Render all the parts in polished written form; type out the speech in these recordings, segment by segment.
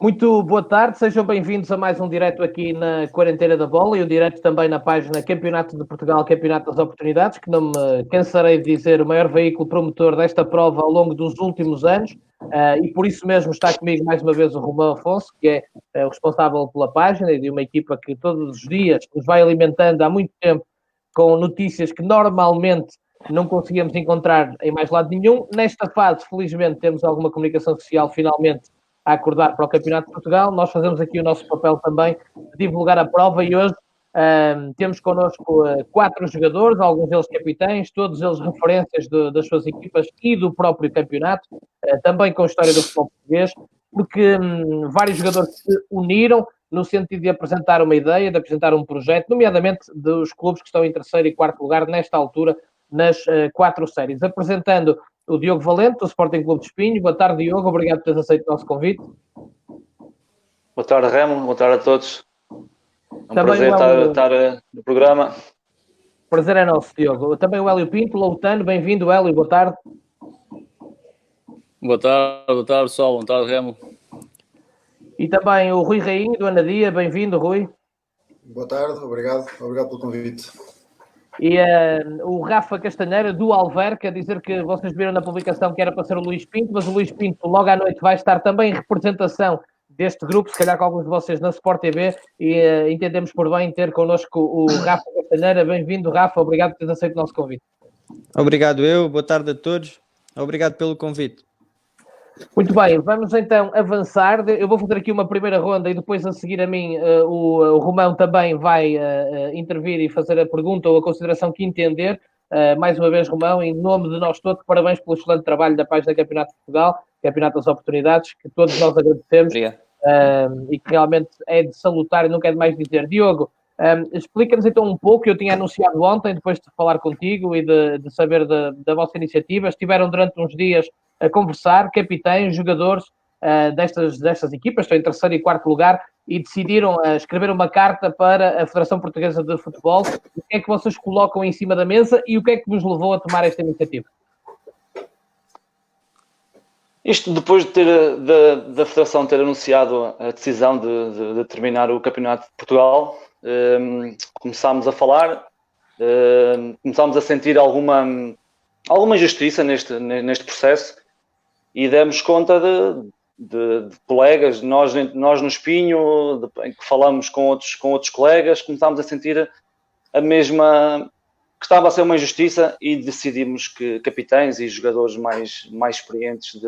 Muito boa tarde, sejam bem-vindos a mais um direto aqui na Quarentena da Bola e um direto também na página Campeonato de Portugal, Campeonato das Oportunidades, que não me cansarei de dizer o maior veículo promotor desta prova ao longo dos últimos anos, e por isso mesmo está comigo mais uma vez o Romão Afonso, que é o responsável pela página e de uma equipa que todos os dias nos vai alimentando há muito tempo com notícias que normalmente não conseguíamos encontrar em mais lado nenhum. Nesta fase, felizmente, temos alguma comunicação social finalmente a acordar para o Campeonato de Portugal. Nós fazemos aqui o nosso papel também de divulgar a prova e hoje temos connosco 4 jogadores, alguns deles capitães, todos eles referências das suas equipas e do próprio campeonato, também com a história do futebol português, porque vários jogadores se uniram no sentido de apresentar uma ideia, de apresentar um projeto, nomeadamente dos clubes que estão em terceiro e quarto lugar nesta altura nas 4 séries. Apresentando o Diogo Valente, do Sporting Clube de Espinho. Boa tarde, Diogo. Obrigado por teres aceito o nosso convite. Boa tarde, Remo. Boa tarde a todos. É um prazer estar no programa. Prazer é nosso, Diogo. Também o Hélio Pinto, Loutano. Bem-vindo, Hélio. Boa tarde. Boa tarde, pessoal. Boa tarde, Remo. E também o Rui Rainho, do Anadia. Bem-vindo, Rui. Boa tarde. Obrigado pelo convite. E o Rafa Castanheira, do Alverca, dizer que vocês viram na publicação que era para ser o Luís Pinto, mas o Luís Pinto logo à noite vai estar também em representação deste grupo, se calhar com alguns de vocês na Sport TV, e entendemos por bem ter connosco o Rafa Castanheira. Bem-vindo, Rafa. Obrigado por teres aceito o nosso convite. Obrigado eu. Boa tarde a todos. Obrigado pelo convite. Muito bem, vamos então avançar. Eu vou fazer aqui uma primeira ronda e depois a seguir a mim o Romão também vai intervir e fazer a pergunta ou a consideração que entender. Mais uma vez, Romão, em nome de nós todos, parabéns pelo excelente trabalho da página Campeonato de Portugal, Campeonato das Oportunidades, que todos nós agradecemos e que realmente é de salutar e não quero mais dizer. Diogo, explica-nos então um pouco, eu tinha anunciado ontem, depois de falar contigo e de saber da vossa iniciativa, estiveram durante uns dias a conversar, capitães, jogadores destas equipas, estão em terceiro e quarto lugar, e decidiram escrever uma carta para a Federação Portuguesa de Futebol. O que é que vocês colocam em cima da mesa e o que é que vos levou a tomar esta iniciativa? Isto depois da Federação ter anunciado a decisão de terminar o Campeonato de Portugal, começámos a falar, começámos a sentir alguma injustiça neste processo e demos conta de colegas, nós no Espinho, em que falamos com outros colegas, começámos a sentir a mesma, que estava a ser uma injustiça e decidimos que capitães e jogadores mais experientes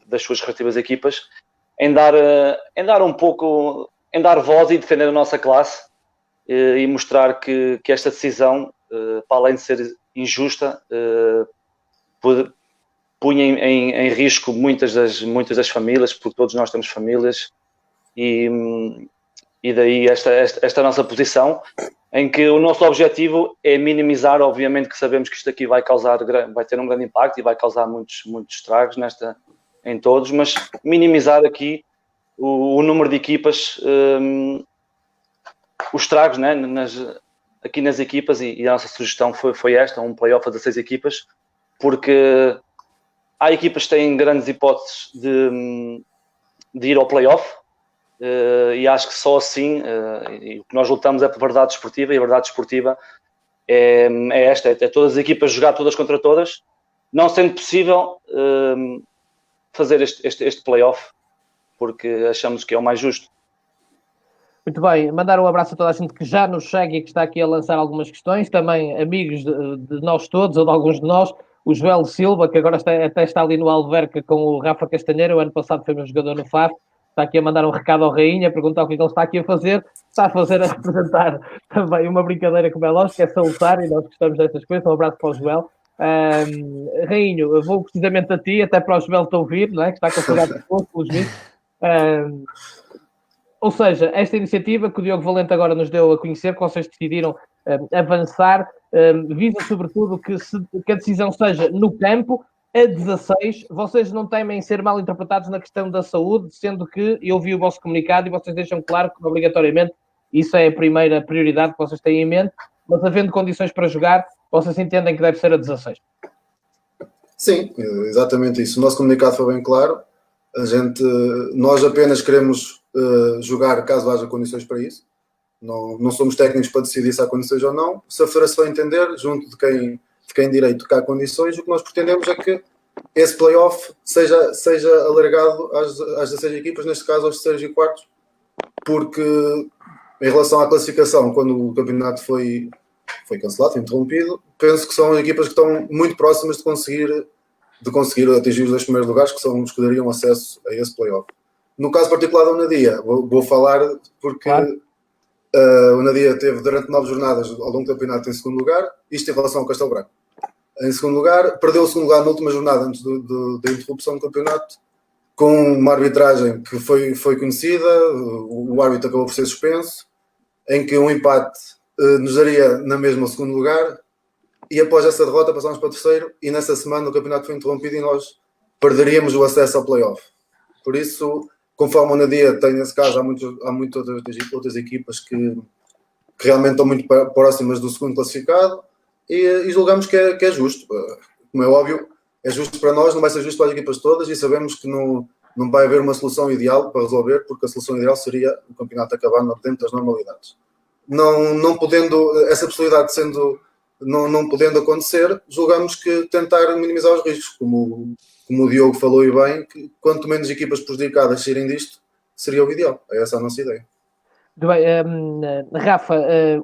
das suas respectivas equipas em dar um pouco, em dar voz e defender a nossa classe e mostrar que esta decisão, para além de ser injusta, punha em risco muitas das famílias, porque todos nós temos famílias, e daí esta nossa posição, em que o nosso objetivo é minimizar, obviamente que sabemos que isto aqui vai ter um grande impacto e vai causar muitos estragos em todos, mas minimizar aqui o número de equipas, os estragos, né, aqui nas equipas, e a nossa sugestão foi esta, um play-off a 16 equipas, porque há equipas que têm grandes hipóteses de ir ao play-off, e acho que só assim, e o que nós lutamos é por verdade esportiva, e a verdade esportiva é todas as equipas jogar todas contra todas, não sendo possível fazer este play-off, porque achamos que é o mais justo. Muito bem, mandar um abraço a toda a gente que já nos segue e que está aqui a lançar algumas questões, também amigos de nós todos, ou de alguns de nós, o Joel Silva, que agora até está ali no Alverca com o Rafa Castanheira, o ano passado foi meu jogador no FAF, está aqui a mandar um recado ao Rainha, a perguntar o que ele está aqui a fazer, está a representar também uma brincadeira como é lógico, que é salutar, e nós gostamos dessas coisas. Um abraço para o Joel. Rainho, eu vou precisamente a ti, até para o Joel te ouvir, não é? Que está com saudade de pouco, pelos vistos. Ou seja, esta iniciativa que o Diogo Valente agora nos deu a conhecer, que vocês decidiram avançar, visa sobretudo que a decisão seja no campo, a 16. Vocês não temem ser mal interpretados na questão da saúde, sendo que eu vi o vosso comunicado e vocês deixam claro que obrigatoriamente isso é a primeira prioridade que vocês têm em mente, mas havendo condições para jogar, vocês entendem que deve ser a 16. Sim, exatamente isso. O nosso comunicado foi bem claro. Nós apenas queremos jogar caso haja condições para isso. Não somos técnicos para decidir se há condições ou não. Se a Federação entender, junto de quem direito que há condições, o que nós pretendemos é que esse play-off seja alargado às 16 equipas, neste caso aos terceiros e quartos, porque em relação à classificação, quando o campeonato foi cancelado, foi interrompido, penso que são equipas que estão muito próximas de conseguir atingir os 2 primeiros lugares, que são os que dariam acesso a esse play-off. No caso particular da Unadia, vou falar porque claro. O Unadia teve durante 9 jornadas ao longo do campeonato em segundo lugar, isto em relação ao Castelo Branco. Em segundo lugar, perdeu o segundo lugar na última jornada antes da interrupção do campeonato, com uma arbitragem que foi conhecida, o árbitro acabou por ser suspenso, em que um empate nos daria na mesma segundo lugar, e após essa derrota passámos para o terceiro, e nessa semana o campeonato foi interrompido e nós perderíamos o acesso ao play-off. Por isso, conforme o Nadia tem nesse caso, há muitas outras equipas que realmente estão muito próximas do segundo classificado, e julgamos que é justo. Como é óbvio, é justo para nós, não vai ser justo para as equipas todas, e sabemos que não vai haver uma solução ideal para resolver, porque a solução ideal seria o campeonato acabar dentro das normalidades. Não podendo, essa possibilidade não podendo acontecer, julgamos que tentar minimizar os riscos, como o Diogo falou e bem, que quanto menos equipas prejudicadas saírem disto, seria o ideal. É essa a nossa ideia. Bem, Rafa,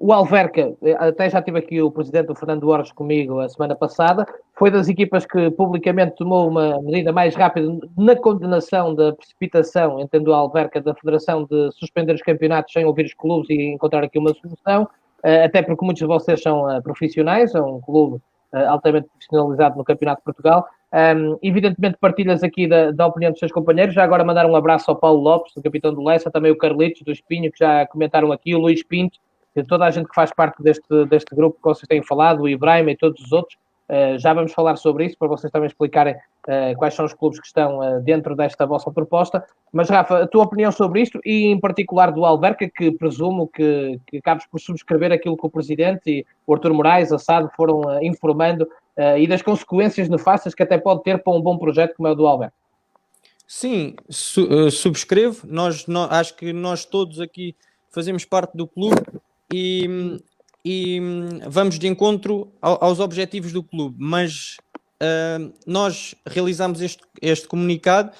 o Alverca, até já tive aqui o presidente, o Fernando Borges, comigo a semana passada, foi das equipas que publicamente tomou uma medida mais rápida na condenação da precipitação, entendo o Alverca, da Federação, de suspender os campeonatos sem ouvir os clubes e encontrar aqui uma solução, até porque muitos de vocês são profissionais, é um clube altamente profissionalizado no Campeonato de Portugal. Evidentemente partilhas aqui da opinião dos seus companheiros. Já agora mandar um abraço ao Paulo Lopes, do capitão do Lessa, também o Carlitos, do Espinho, que já comentaram aqui, o Luís Pinto, toda a gente que faz parte deste grupo que vocês têm falado, o Ibrahim e todos os outros. Já vamos falar sobre isso, para vocês também explicarem quais são os clubes que estão dentro desta vossa proposta. Mas, Rafa, a tua opinião sobre isto, e em particular do Alverca, que presumo que acabes por subscrever aquilo que o Presidente e o Artur Moraes, a SAD, foram informando, e das consequências nefastas que até pode ter para um bom projeto como é o do Alverca. Sim, subscrevo. Acho que nós todos aqui fazemos parte do clube e vamos de encontro aos objetivos do clube, mas nós realizamos este comunicado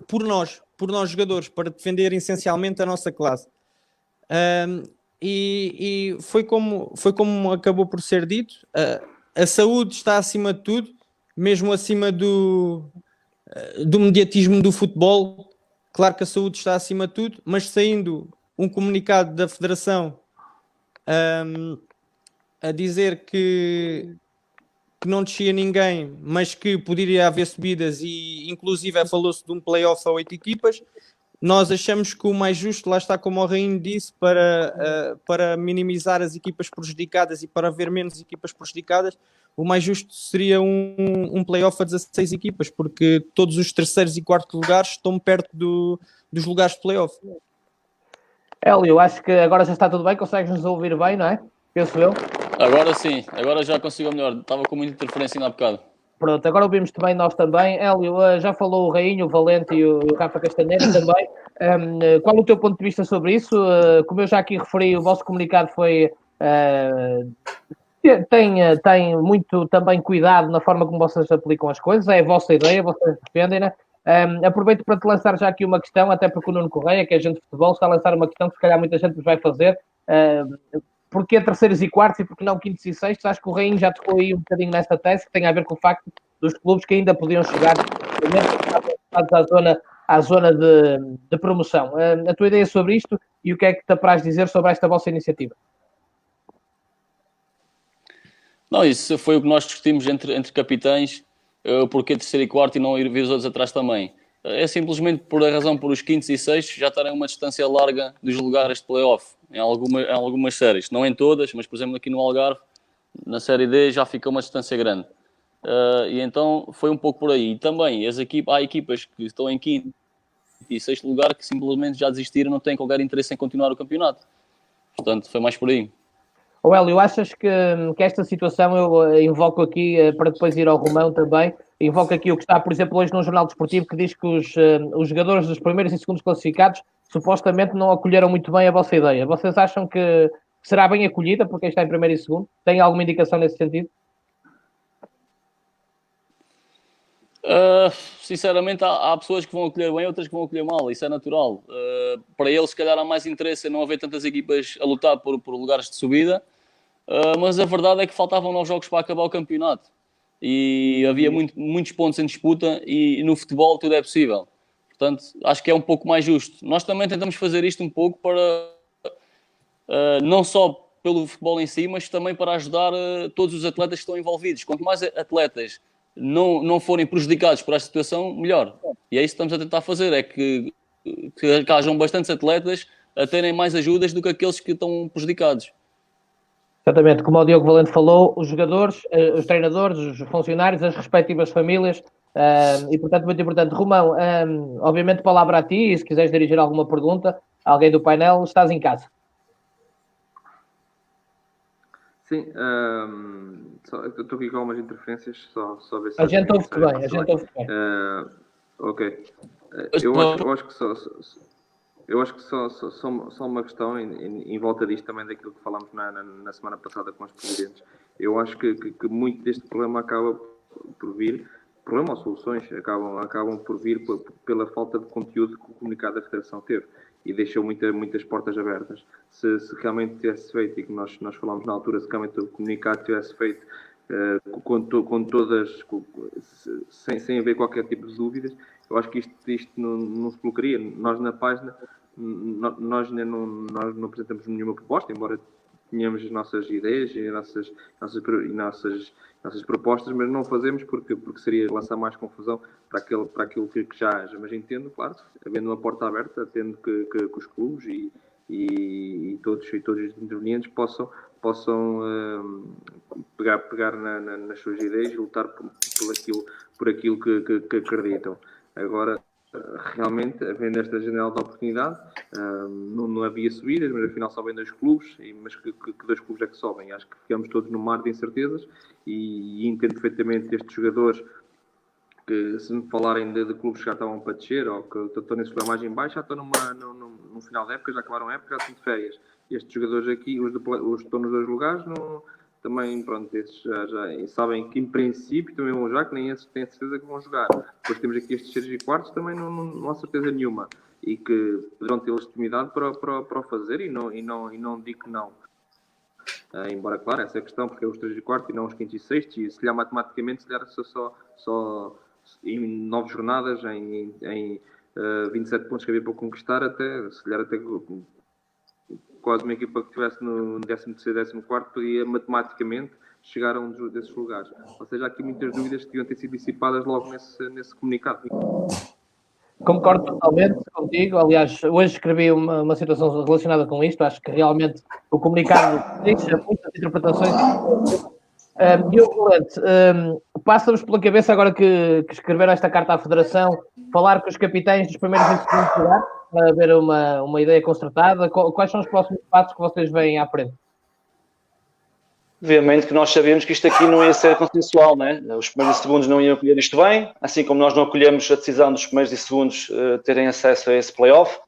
por nós jogadores, para defender essencialmente a nossa classe. E foi como acabou por ser dito, a saúde está acima de tudo, mesmo acima do mediatismo do futebol. Claro que a saúde está acima de tudo, mas saindo um comunicado da Federação a dizer que não descia ninguém, mas que poderia haver subidas, e inclusive falou-se de um play-off a 8 equipas, nós achamos que o mais justo, lá está, como o Rainho disse, para minimizar as equipas prejudicadas e para haver menos equipas prejudicadas, o mais justo seria um play-off a 16 equipas, porque todos os terceiros e quartos lugares estão perto dos lugares de play-off. Hélio, acho que agora já está tudo bem, consegues nos ouvir bem, não é? Penso eu. Agora sim, agora já consigo melhor. Estava com muita interferência ainda há bocado. Pronto, agora ouvimos-te bem, nós também. Hélio, já falou o Rainho, o Valente e o Rafa Castanheira também. Qual é o teu ponto de vista sobre isso? Como eu já aqui referi, o vosso comunicado foi... Tem muito também cuidado na forma como vocês aplicam as coisas, é a vossa ideia, vocês defendem, né? Aproveito para te lançar já aqui uma questão, até porque o Nuno Correia, que é agente de futebol, está a lançar uma questão que se calhar muita gente nos vai fazer. Porquê terceiros e quartos e porquê não quintos e sextos? Acho que o Rainho já tocou aí um bocadinho nesta tese, que tem a ver com o facto dos clubes que ainda podiam chegar à zona de promoção. A tua ideia sobre isto e o que é que te apraz dizer sobre esta vossa iniciativa? Não, isso foi o que nós discutimos entre capitães, porquê terceiro e quarto e não ir ver os outros atrás também. É simplesmente por a razão por os quintos e sextos já estarem a uma distância larga dos lugares de play-off, em algumas séries. Não em todas, mas por exemplo aqui no Algarve, na série D já fica uma distância grande. E então foi um pouco por aí. E também há equipas que estão em quinto e sexto lugar que simplesmente já desistiram, não têm qualquer interesse em continuar o campeonato. Portanto, foi mais por aí. Hélio, achas que esta situação, eu invoco aqui, para depois ir ao Romão também, invoco aqui o que está, por exemplo, hoje num jornal desportivo que diz que os jogadores dos primeiros e segundos classificados supostamente não acolheram muito bem a vossa ideia. Vocês acham que será bem acolhida por quem está em primeiro e segundo? Tem alguma indicação nesse sentido? Sinceramente, há pessoas que vão acolher bem, outras que vão acolher mal, isso é natural. Para eles, se calhar, há mais interesse em não haver tantas equipas a lutar por lugares de subida, mas a verdade é que faltavam 9 jogos para acabar o campeonato e havia muitos pontos em disputa e no futebol tudo é possível. Portanto, acho que é um pouco mais justo. Nós também tentamos fazer isto um pouco para, não só pelo futebol em si, mas também para ajudar todos os atletas que estão envolvidos. Quanto mais atletas não forem prejudicados por esta situação, melhor. E é isso que estamos a tentar fazer, é que hajam bastantes atletas a terem mais ajudas do que aqueles que estão prejudicados. Exatamente, como o Diogo Valente falou, os jogadores, os treinadores, os funcionários, as respectivas famílias, e portanto muito importante. Romão, obviamente palavra a ti, e se quiseres dirigir alguma pergunta, alguém do painel, estás em casa. Sim, eu estou aqui com algumas interferências, só ver se... A gente ouve-te bem, a gente ouve-te bem. Ok. Eu acho que só uma questão em volta disto também daquilo que falámos na semana passada com os presidentes. Eu acho que muito deste problema acaba por vir, problema ou soluções, acabam por vir pela falta de conteúdo que o comunicado da Federação teve e deixou muitas portas abertas. Se realmente tivesse feito, e que nós falámos na altura, se realmente o comunicado tivesse feito com todas, sem haver qualquer tipo de dúvidas, eu acho que isto não se colocaria. Nós na página, nós não apresentamos nenhuma proposta, embora tenhamos as nossas ideias e nossas propostas, mas não fazemos porque seria lançar mais confusão para aquilo que já haja. Mas entendo, claro, havendo uma porta aberta, tendo que os clubes e todos os intervenientes possam pegar nas suas ideias e lutar por aquilo que acreditam. Agora, realmente, havendo esta janela de oportunidade, não havia subidas, mas afinal sobem 2 clubes, mas que 2 clubes é que sobem? Acho que ficamos todos no mar de incertezas e entendo perfeitamente estes jogadores que, se me falarem de clubes que já estavam para descer ou que estão nesse lugar mais em baixo, já estão no final da época, já acabaram a época, já estão de férias. Estes jogadores aqui, os que estão nos 2 lugares, também, pronto, esses já sabem que em princípio também vão jogar, que nem esses têm certeza que vão jogar. Depois temos aqui estes 3 e quartos, também não há certeza nenhuma. E que poderão ter legitimidade para o fazer e não digo que não. Embora, claro, essa é a questão, porque é os 3 e quartos e não os 5 e 6, e se calhar matematicamente, se calhar só em 9 jornadas, em 27 pontos que havia para conquistar, se calhar até quase uma equipa que estivesse no 13º, 14º podia matematicamente chegar a um desses lugares. Ou seja, há aqui muitas dúvidas que deviam ter sido dissipadas logo nesse comunicado. Concordo totalmente contigo. Aliás, hoje escrevi uma situação relacionada com isto. Acho que realmente o comunicado deixa muitas interpretações. Diogo Valente, passa-vos pela cabeça agora que escreveram esta carta à Federação, falar com os capitães dos primeiros e segundos lugares, para haver uma ideia concertada. Quais são os próximos passos que vocês veem à frente? Obviamente que nós sabíamos que isto aqui não ia ser consensual, né? Os primeiros e segundos não iam acolher isto bem, assim como nós não acolhemos a decisão dos primeiros e segundos terem acesso a esse play-off.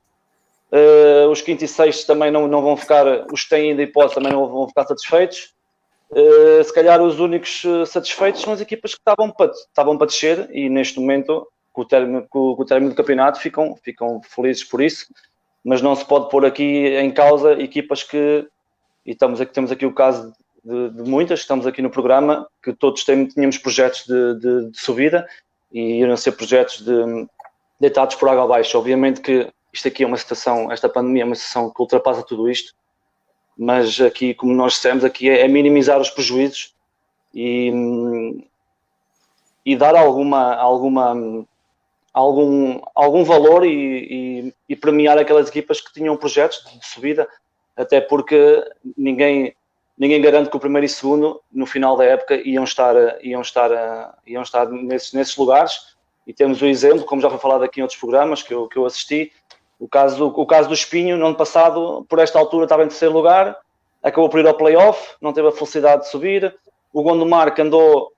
Os quintos e sextos também não vão ficar, os que têm ainda hipótese também não vão ficar satisfeitos. Se calhar os únicos satisfeitos são as equipas que estavam para descer e neste momento, com o término do campeonato, ficam felizes por isso, mas não se pode pôr aqui em causa equipas que, e temos aqui o caso de muitas, estamos aqui no programa, que todos tínhamos projetos de subida e iam ser projetos deitados por água abaixo. Obviamente que isto aqui é uma situação, esta pandemia é uma situação que ultrapassa tudo isto, mas aqui, como nós dissemos, aqui é minimizar os prejuízos e dar algum valor e premiar aquelas equipas que tinham projetos de subida, até porque ninguém garante que o primeiro e segundo, no final da época, iam estar nesses lugares. E temos o exemplo, como já foi falado aqui em outros programas que eu assisti, o caso do Espinho, no ano passado, por esta altura estava em 3º lugar, acabou por ir ao play-off, não teve a felicidade de subir. O Gondomar, que andou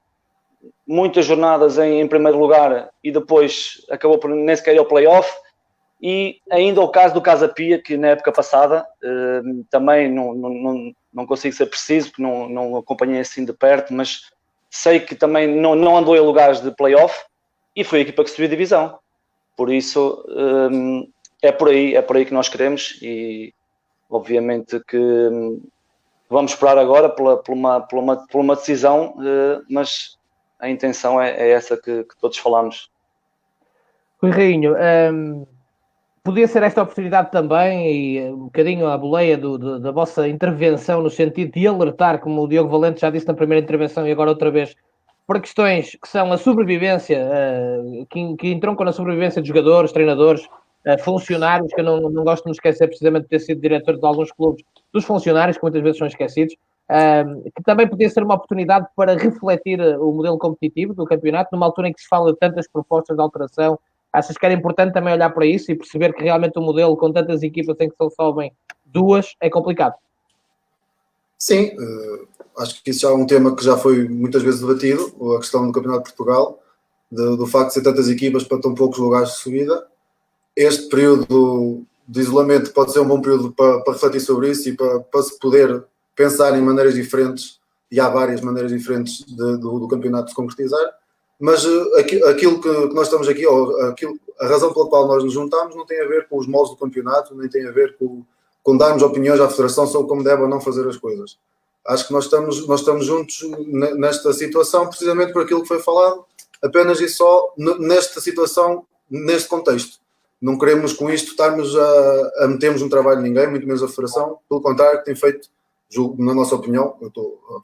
muitas jornadas em primeiro lugar e depois acabou por nem sequer ir ao play-off. E ainda o caso do Casa Pia, que na época passada também não consigo ser preciso, porque não acompanhei assim de perto, mas sei que também não andou em lugares de play-off e foi a equipa que subiu a divisão. Por isso, é por aí que nós queremos e obviamente que vamos esperar agora por uma decisão, mas a intenção é essa que todos falamos. Rui Rainho, podia ser esta oportunidade também, e um bocadinho a boleia da vossa intervenção no sentido de alertar, como o Diogo Valente já disse na primeira intervenção e agora outra vez, para questões que são a sobrevivência, que entroncam na sobrevivência de jogadores, treinadores, funcionários, que eu não gosto de me esquecer precisamente de ter sido diretor de alguns clubes, dos funcionários, que muitas vezes são esquecidos, que também podia ser uma oportunidade para refletir o modelo competitivo do campeonato, numa altura em que se fala de tantas propostas de alteração. Achas que era importante também olhar para isso e perceber que realmente o modelo com tantas equipas em que só sobem duas é complicado? Sim, acho que isso já é um tema que já foi muitas vezes debatido, a questão do Campeonato de Portugal, do facto de ser tantas equipas para tão poucos lugares de subida. Este período de isolamento pode ser um bom período para refletir sobre isso e para se poder pensar em maneiras diferentes, e há várias maneiras diferentes do campeonato se concretizar. Mas aquilo que nós estamos aqui, a razão pela qual nós nos juntamos, não tem a ver com os moldes do campeonato, nem tem a ver com darmos opiniões à Federação sobre como deve ou não fazer as coisas. Acho que nós estamos juntos nesta situação, precisamente por aquilo que foi falado, apenas e só nesta situação, neste contexto. Não queremos com isto estarmos a metermos no trabalho de ninguém, muito menos a Federação, pelo contrário, que tem feito, na nossa opinião,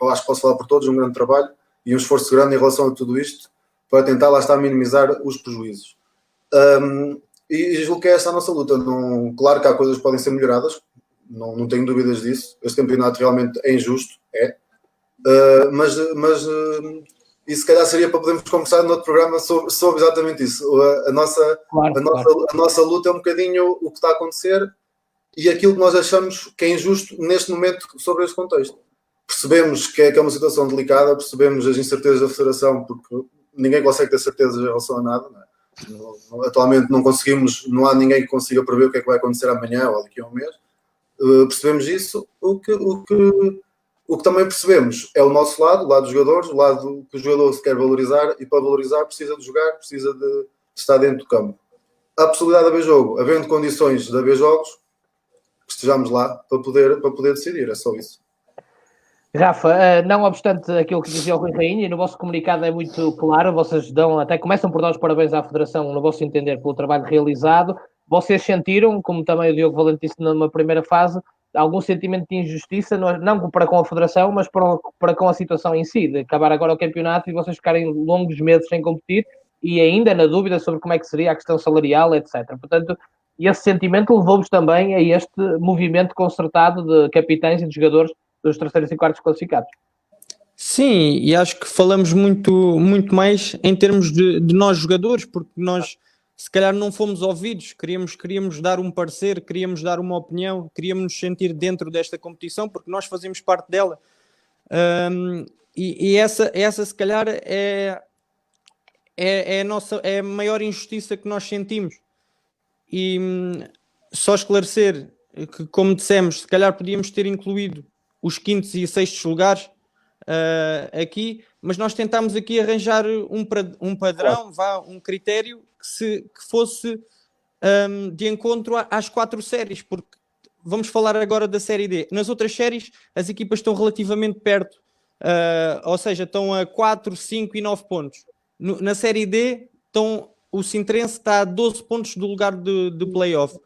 acho que posso falar por todos, um grande trabalho e um esforço grande em relação a tudo isto, para tentar lá estar a minimizar os prejuízos. E julgo que é essa a nossa luta. Claro que há coisas que podem ser melhoradas, não tenho dúvidas disso. Este campeonato realmente é injusto, mas e se calhar seria para podermos conversar no outro programa sobre exatamente isso. A nossa luta é um bocadinho o que está a acontecer e aquilo que nós achamos que é injusto neste momento sobre este contexto. Percebemos que é uma situação delicada, percebemos as incertezas da Federação, porque ninguém consegue ter certezas em relação a nada. Atualmente não conseguimos, não há ninguém que consiga prever o que é que vai acontecer amanhã ou daqui a um mês. Percebemos isso. O que também percebemos é o nosso lado, o lado dos jogadores, o lado que o jogador se quer valorizar, e para valorizar precisa de jogar, precisa de estar dentro do campo. Há a possibilidade de haver jogo, havendo condições de haver jogos, que estejamos lá para poder decidir, é só isso. Rafa, não obstante aquilo que dizia o Rui Rainha, e no vosso comunicado é muito claro, vocês começam por dar os parabéns à Federação, no vosso entender, pelo trabalho realizado. Vocês sentiram, como também o Diogo Valente disse numa primeira fase, algum sentimento de injustiça, não para com a Federação, mas para com a situação em si, de acabar agora o campeonato e vocês ficarem longos meses sem competir e ainda na dúvida sobre como é que seria a questão salarial, etc. Portanto, esse sentimento levou-vos também a este movimento concertado de capitães e de jogadores dos terceiros e quartos classificados. Sim, e acho que falamos muito, muito mais em termos de nós jogadores, porque nós se calhar não fomos ouvidos, queríamos dar um parecer, queríamos dar uma opinião, queríamos nos sentir dentro desta competição, porque nós fazemos parte dela. E essa se calhar é a maior injustiça que nós sentimos. E só esclarecer que, como dissemos, se calhar podíamos ter incluído os quintos e sextos lugares aqui, mas nós tentámos aqui arranjar um padrão, um critério que fosse de encontro às 4 séries, porque vamos falar agora da série D. Nas outras séries as equipas estão relativamente perto, ou seja, estão a 4, 5 e 9 pontos. Na série D o Sintrense está a 12 pontos do lugar de play-off.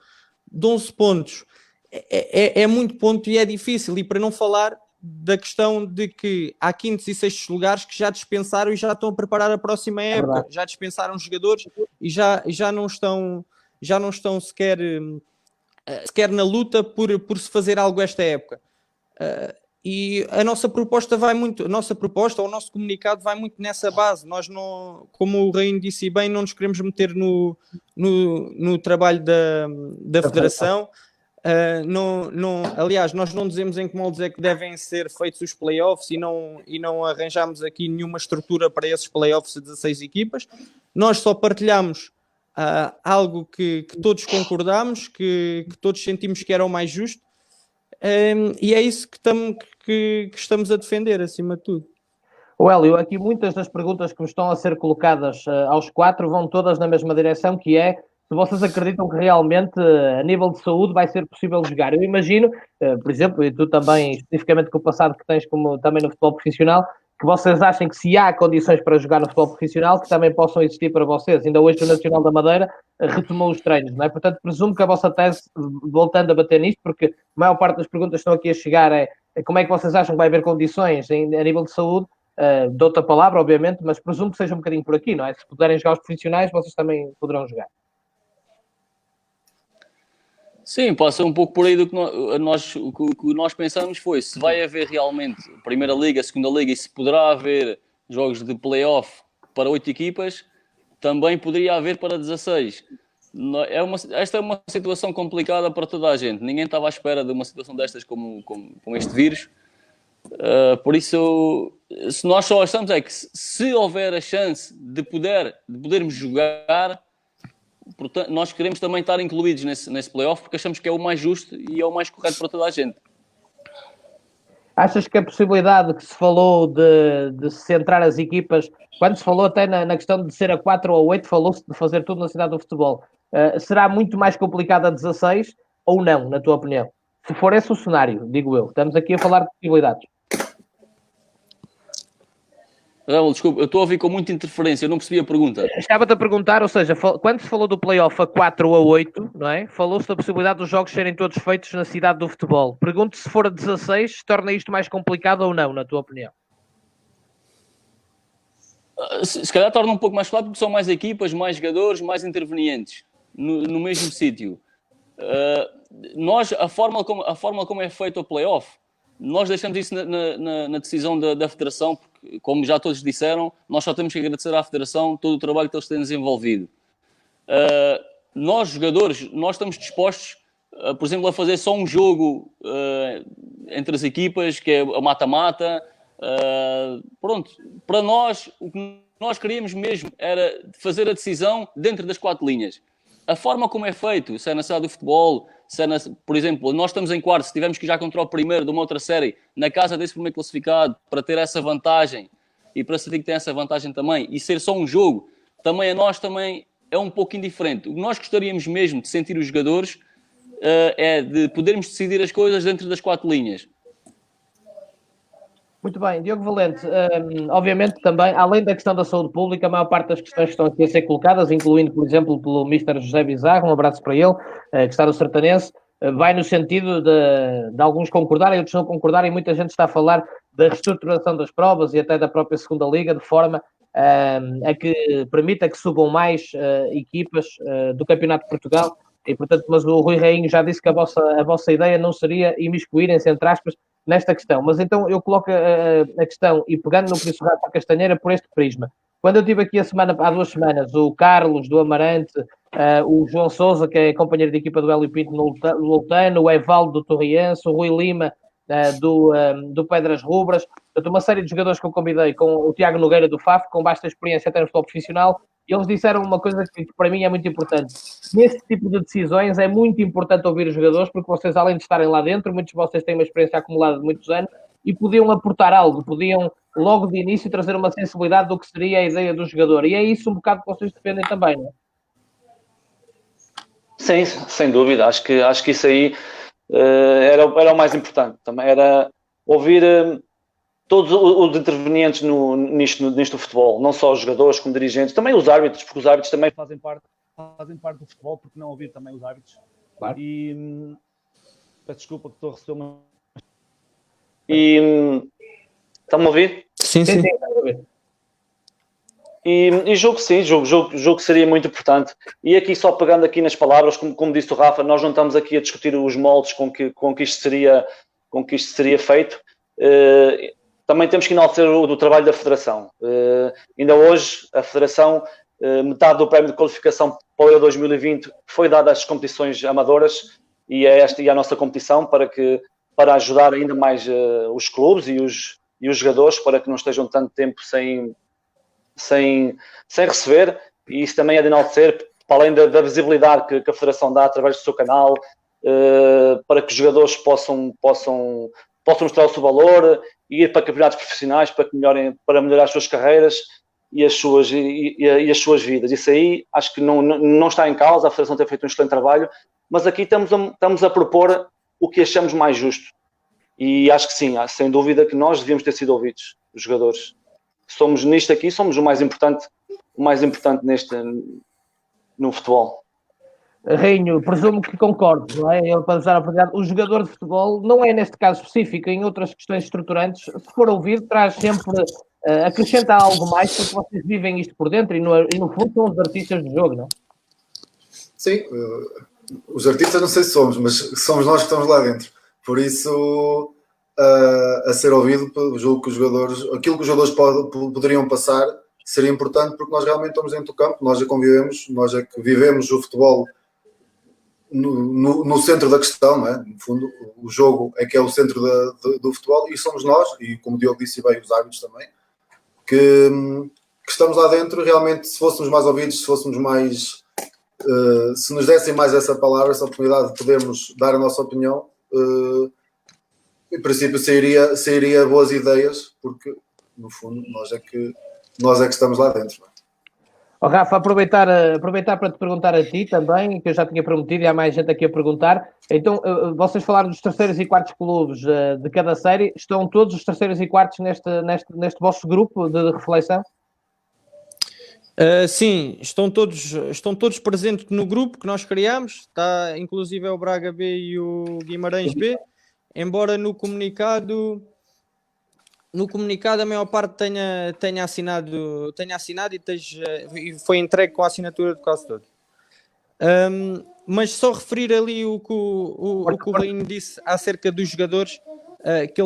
12 pontos é muito ponto e é difícil, e para não falar da questão de que há quintos e sextos lugares que já dispensaram e já estão a preparar a próxima época, já dispensaram os jogadores e já não estão sequer na luta por se fazer algo esta época. E a nossa proposta ou o nosso comunicado vai muito nessa base. Nós não, como o Rainho disse bem, não nos queremos meter no trabalho da Federação. Aliás, nós não dizemos em que moldes é que devem ser feitos os playoffs e não arranjamos aqui nenhuma estrutura para esses playoffs de 16 equipas. Nós só partilhamos algo que todos concordamos, que todos sentimos que era o mais justo, e é isso que estamos a defender, acima de tudo. Hélio, aqui muitas das perguntas que me estão a ser colocadas aos 4 vão todas na mesma direção, que é se vocês acreditam que realmente, a nível de saúde, vai ser possível jogar. Eu imagino, por exemplo, e tu também, especificamente com o passado que tens como também no futebol profissional, que vocês achem que se há condições para jogar no futebol profissional, que também possam existir para vocês. Ainda hoje o Nacional da Madeira retomou os treinos, não é? Portanto, presumo que a vossa tese, voltando a bater nisto, porque a maior parte das perguntas que estão aqui a chegar é como é que vocês acham que vai haver condições a nível de saúde. Dou-te a palavra, obviamente, mas presumo que seja um bocadinho por aqui, não é? Se puderem jogar os profissionais, vocês também poderão jogar. Sim, passa um pouco por aí do que o que nós pensamos foi se vai haver realmente Primeira Liga, Segunda Liga e se poderá haver jogos de play-off para 8 equipas, também poderia haver para 16. Esta é uma situação complicada para toda a gente. Ninguém estava à espera de uma situação destas com este vírus. Por isso, se nós só achamos é que se houver a chance de podermos jogar, portanto, nós queremos também estar incluídos nesse playoff porque achamos que é o mais justo e é o mais correto para toda a gente. Achas que a possibilidade que se falou de se centrar as equipas, quando se falou até na questão de ser a 4 ou 8, falou-se de fazer tudo na cidade do futebol, será muito mais complicado a 16 ou não, na tua opinião? Se for esse o cenário, digo eu. Estamos aqui a falar de possibilidades. Desculpa, eu estou a ouvir com muita interferência, eu não percebi a pergunta. Estava-te a perguntar, ou seja, quando se falou do play-off a 4 ou a 8, não é? Falou-se da possibilidade dos jogos serem todos feitos na cidade do futebol. Pergunto se for a 16, torna isto mais complicado ou não, na tua opinião? Se calhar torna um pouco mais claro porque são mais equipas, mais jogadores, mais intervenientes no mesmo sítio. A forma como é feito o play-off, nós deixamos isso na decisão da Federação, porque, como já todos disseram, nós só temos que agradecer à Federação todo o trabalho que eles têm desenvolvido. Nós, jogadores, nós estamos dispostos, por exemplo, a fazer só um jogo entre as equipas, que é a mata-mata. Pronto, para nós, o que nós queríamos mesmo era fazer a decisão dentro das 4 linhas. A forma como é feito, se é na cidade do futebol, por exemplo, nós estamos em quarto, se tivermos que ir já contra o primeiro de uma outra série, na casa desse primeiro classificado, para ter essa vantagem, e para sentir que tem essa vantagem também, e ser só um jogo, também a nós também é um pouco indiferente. O que nós gostaríamos mesmo de sentir os jogadores é de podermos decidir as coisas dentro das 4 linhas. Muito bem, Diogo Valente, obviamente também, além da questão da saúde pública, a maior parte das questões que estão aqui a ser colocadas, incluindo, por exemplo, pelo Mr. José Bizarro, um abraço para ele, que está no Sertanense, vai no sentido de alguns concordarem, outros não concordarem, muita gente está a falar da reestruturação das provas e até da própria segunda liga, de forma a que permita que subam mais equipas do Campeonato de Portugal. E, portanto, mas o Rui Rainho já disse que a vossa ideia não seria imiscuírem-se, entre aspas, nesta questão. Mas então eu coloco a questão, e pegando no Príncipe Rato da Castanheira, por este prisma. Quando eu tive aqui há 2 semanas, o Carlos do Amarante, o João Sousa, que é companheiro de equipa do Hélio Pinto no Loutano, o Evaldo do Torriense, o Rui Lima do Pedras Rubras, portanto, uma série de jogadores que eu convidei, com o Tiago Nogueira do FAF, com basta experiência até no futebol profissional, e eles disseram uma coisa que para mim é muito importante. Neste tipo de decisões é muito importante ouvir os jogadores, porque vocês, além de estarem lá dentro, muitos de vocês têm uma experiência acumulada de muitos anos e podiam aportar algo, podiam logo de início trazer uma sensibilidade do que seria a ideia do jogador. E é isso um bocado que vocês defendem também, não é? Sim, sem dúvida. Acho que isso aí era o mais importante. Também era ouvir todos os intervenientes nisto do futebol, não só os jogadores como dirigentes, também os árbitros, porque os árbitros também fazem parte do futebol, porque não ouvir também os árbitros. Claro. E peço desculpa que estou a receber uma... Estão-me a ouvir? Sim. E jogo sim, jogo seria muito importante. E aqui só pegando aqui nas palavras, como disse o Rafa, nós não estamos aqui a discutir os moldes com que isto seria feito. Também temos que enaltecer o trabalho da Federação. Ainda hoje, a Federação, metade do prémio de qualificação para o Euro 2020 foi dado às competições amadoras. e a nossa competição para ajudar ainda mais os clubes e os jogadores para que não estejam tanto tempo sem receber, e isso também é de enaltecer, para além da visibilidade que a Federação dá através do seu canal, para que os jogadores possam mostrar o seu valor e ir para campeonatos profissionais para melhorar as suas carreiras e as suas vidas. Isso aí acho que não está em causa, a Federação tem feito um excelente trabalho, mas aqui estamos a propor o que achamos mais justo. E acho que sim, sem dúvida que nós devíamos ter sido ouvidos, os jogadores. Somos nisto aqui, somos o mais importante no futebol. Rainho, presumo que concordo, não é? Eu, para usar a oportunidade, o jogador de futebol não é neste caso específico, em outras questões estruturantes, se for ouvido, traz sempre, acrescenta algo mais, porque vocês vivem isto por dentro e no fundo são os artistas do jogo, não é? Sim, os artistas não sei se somos, mas somos nós que estamos lá dentro. Por isso, a ser ouvido, julgo que os jogadores, aquilo que os jogadores poderiam passar seria importante, porque nós realmente estamos dentro do campo, nós já convivemos, nós é que vivemos o futebol no centro da questão, não é? No fundo, o jogo é que é o centro do futebol, e somos nós, e como o Diogo disse bem, os árbitros também, que estamos lá dentro. Realmente, se fôssemos mais ouvidos, se fôssemos mais, se nos dessem mais essa palavra, essa oportunidade de podermos dar a nossa opinião, em princípio sairia boas ideias, porque no fundo nós é que estamos lá dentro, não é? Oh, Rafa, aproveitar para te perguntar a ti também, que eu já tinha prometido e há mais gente aqui a perguntar. Então, vocês falaram dos terceiros e quartos clubes de cada série. Estão todos os terceiros e quartos neste vosso grupo de reflexão? Sim, estão todos presentes no grupo que nós criamos. Está inclusive o Braga B e o Guimarães B, embora no comunicado a maior parte tenha assinado e foi entregue com a assinatura de quase todo. Mas só referir ali o que o Rainho disse acerca dos jogadores, que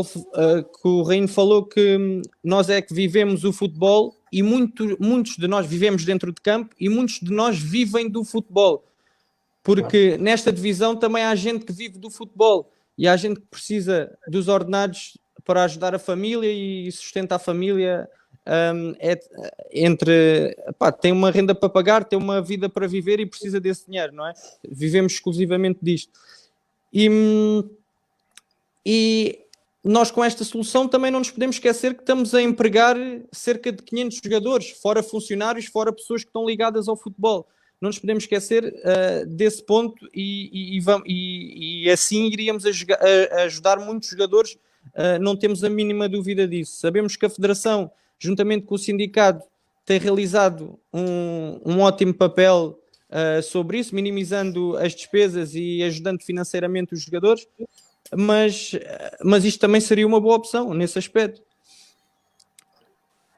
o Rainho falou que nós é que vivemos o futebol, e muitos de nós vivemos dentro de campo e muitos de nós vivem do futebol, porque nesta divisão também há gente que vive do futebol e há gente que precisa dos ordenados para ajudar a família e sustenta a família, tem uma renda para pagar, tem uma vida para viver e precisa desse dinheiro, não é? Vivemos exclusivamente disto. E nós, com esta solução, também não nos podemos esquecer que estamos a empregar cerca de 500 jogadores, fora funcionários, fora pessoas que estão ligadas ao futebol. Não nos podemos esquecer desse ponto e assim iríamos ajudar muitos jogadores. Não temos a mínima dúvida disso. Sabemos que a Federação, juntamente com o sindicato, tem realizado um ótimo papel sobre isso, minimizando as despesas e ajudando financeiramente os jogadores, mas isto também seria uma boa opção nesse aspecto.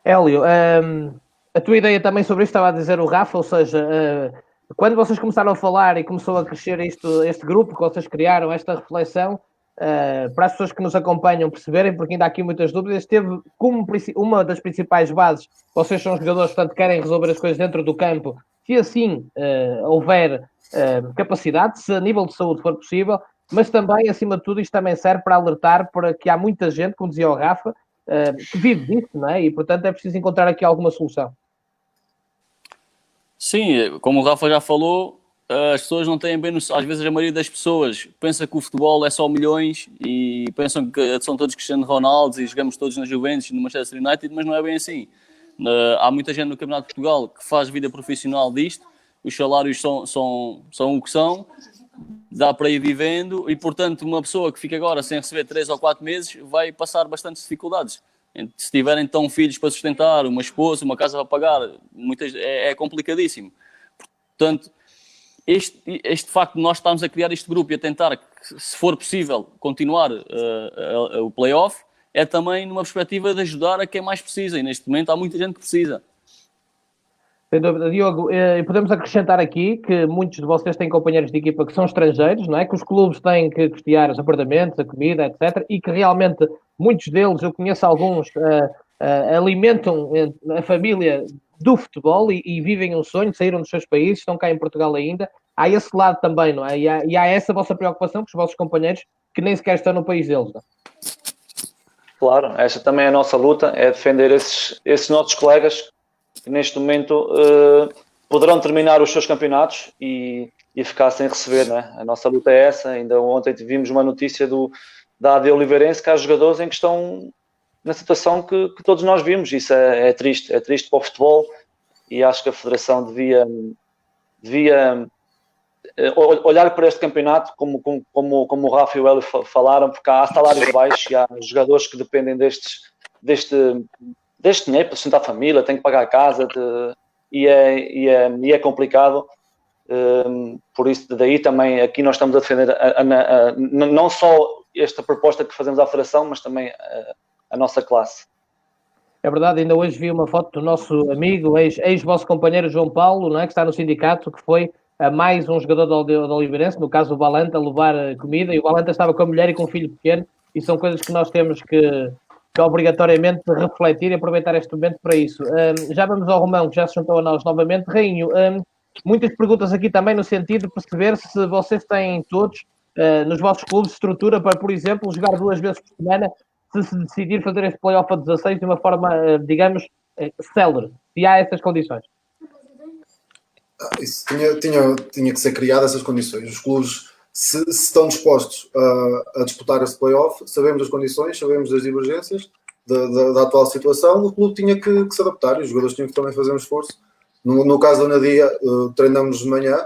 Hélio, a tua ideia também sobre isto estava a dizer o Rafa, ou seja, quando vocês começaram a falar e começou a crescer este grupo que vocês criaram, esta reflexão, para as pessoas que nos acompanham perceberem, porque ainda há aqui muitas dúvidas, teve como uma das principais bases, vocês são jogadores, portanto querem resolver as coisas dentro do campo, se assim houver capacidade, se a nível de saúde for possível, mas também, acima de tudo, isto também serve para alertar para que há muita gente, como dizia o Rafa, que vive disso, não é? E portanto é preciso encontrar aqui alguma solução. Sim, como o Rafa já falou, as pessoas não têm bem noção. Às vezes a maioria das pessoas pensa que o futebol é só milhões e pensam que são todos Cristiano Ronaldo e jogamos todos na Juventus e no Manchester United, mas não é bem assim. Há muita gente no Campeonato de Portugal que faz vida profissional disto, os salários são o que são, dá para ir vivendo e, portanto, uma pessoa que fica agora sem receber 3 ou 4 meses vai passar bastantes dificuldades. Se tiverem então filhos para sustentar, uma esposa, uma casa para pagar, é complicadíssimo. Portanto, este facto de nós estarmos a criar este grupo e a tentar, se for possível, continuar o play-off, é também numa perspectiva de ajudar a quem mais precisa. E neste momento há muita gente que precisa. Sem dúvida, Diogo, podemos acrescentar aqui que muitos de vocês têm companheiros de equipa que são estrangeiros, não é? Que os clubes têm que custear os apartamentos, a comida, etc. E que realmente muitos deles, eu conheço alguns, alimentam a família do futebol e vivem um sonho, saíram dos seus países, estão cá em Portugal ainda. há esse lado também, não é? E há essa vossa preocupação com os vossos companheiros que nem sequer estão no país deles, não é? Claro, esta também é a nossa luta, é defender esses nossos colegas que neste momento poderão terminar os seus campeonatos e ficar sem receber, né? A nossa luta é essa. Ainda ontem tivemos uma notícia da AD Oliveirense que há jogadores em que estão na situação que todos nós vimos. Isso é triste para o futebol e acho que a Federação devia olhar para este campeonato como o Rafa e o Hélio falaram, porque há salários baixos e há jogadores que dependem deste dinheiro para sustentar a família, têm que pagar a casa e é complicado. Por isso, daí também aqui nós estamos a defender não só esta proposta que fazemos à Federação, mas também a nossa classe. É verdade, ainda hoje vi uma foto do nosso amigo, ex-vosso companheiro João Paulo, não é? Que está no sindicato, que foi a mais um jogador da Oliveirense, no caso o Valanta, levar comida, e o Valanta estava com a mulher e com um filho pequeno, e são coisas que nós temos que obrigatoriamente refletir e aproveitar este momento para isso. Já vamos ao Romão, que já se juntou a nós novamente. Rainho, muitas perguntas aqui também no sentido de perceber se vocês têm todos, nos vossos clubes, estrutura para, por exemplo, jogar 2 vezes por semana, se decidir fazer este play-off a 16 de uma forma, digamos, célere, se há essas condições. Isso tinha que ser criada essas condições. Os clubes, se estão dispostos a disputar esse play-off, sabemos as condições, sabemos das divergências da atual situação, o clube tinha que se adaptar e os jogadores tinham que também fazer um esforço. No caso da Nadia, treinamos de manhã,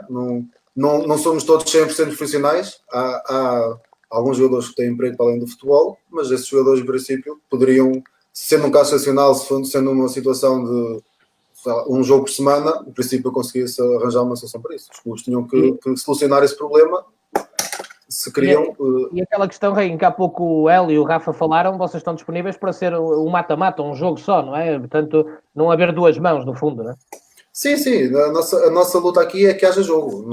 não somos todos 100% profissionais, há alguns jogadores que têm emprego para além do futebol, mas esses jogadores, em princípio, poderiam, sendo um caso excepcional, sendo uma situação de um jogo por semana, em princípio conseguia-se arranjar uma solução para isso. Os clubes tinham que solucionar esse problema se queriam. E aquela questão, Rainho, que há pouco o Hélio e o Rafa falaram, vocês estão disponíveis para ser um mata-mata, um jogo só, não é? Portanto, não haver 2 mãos, no fundo, não é? Sim. A nossa luta aqui é que haja jogo.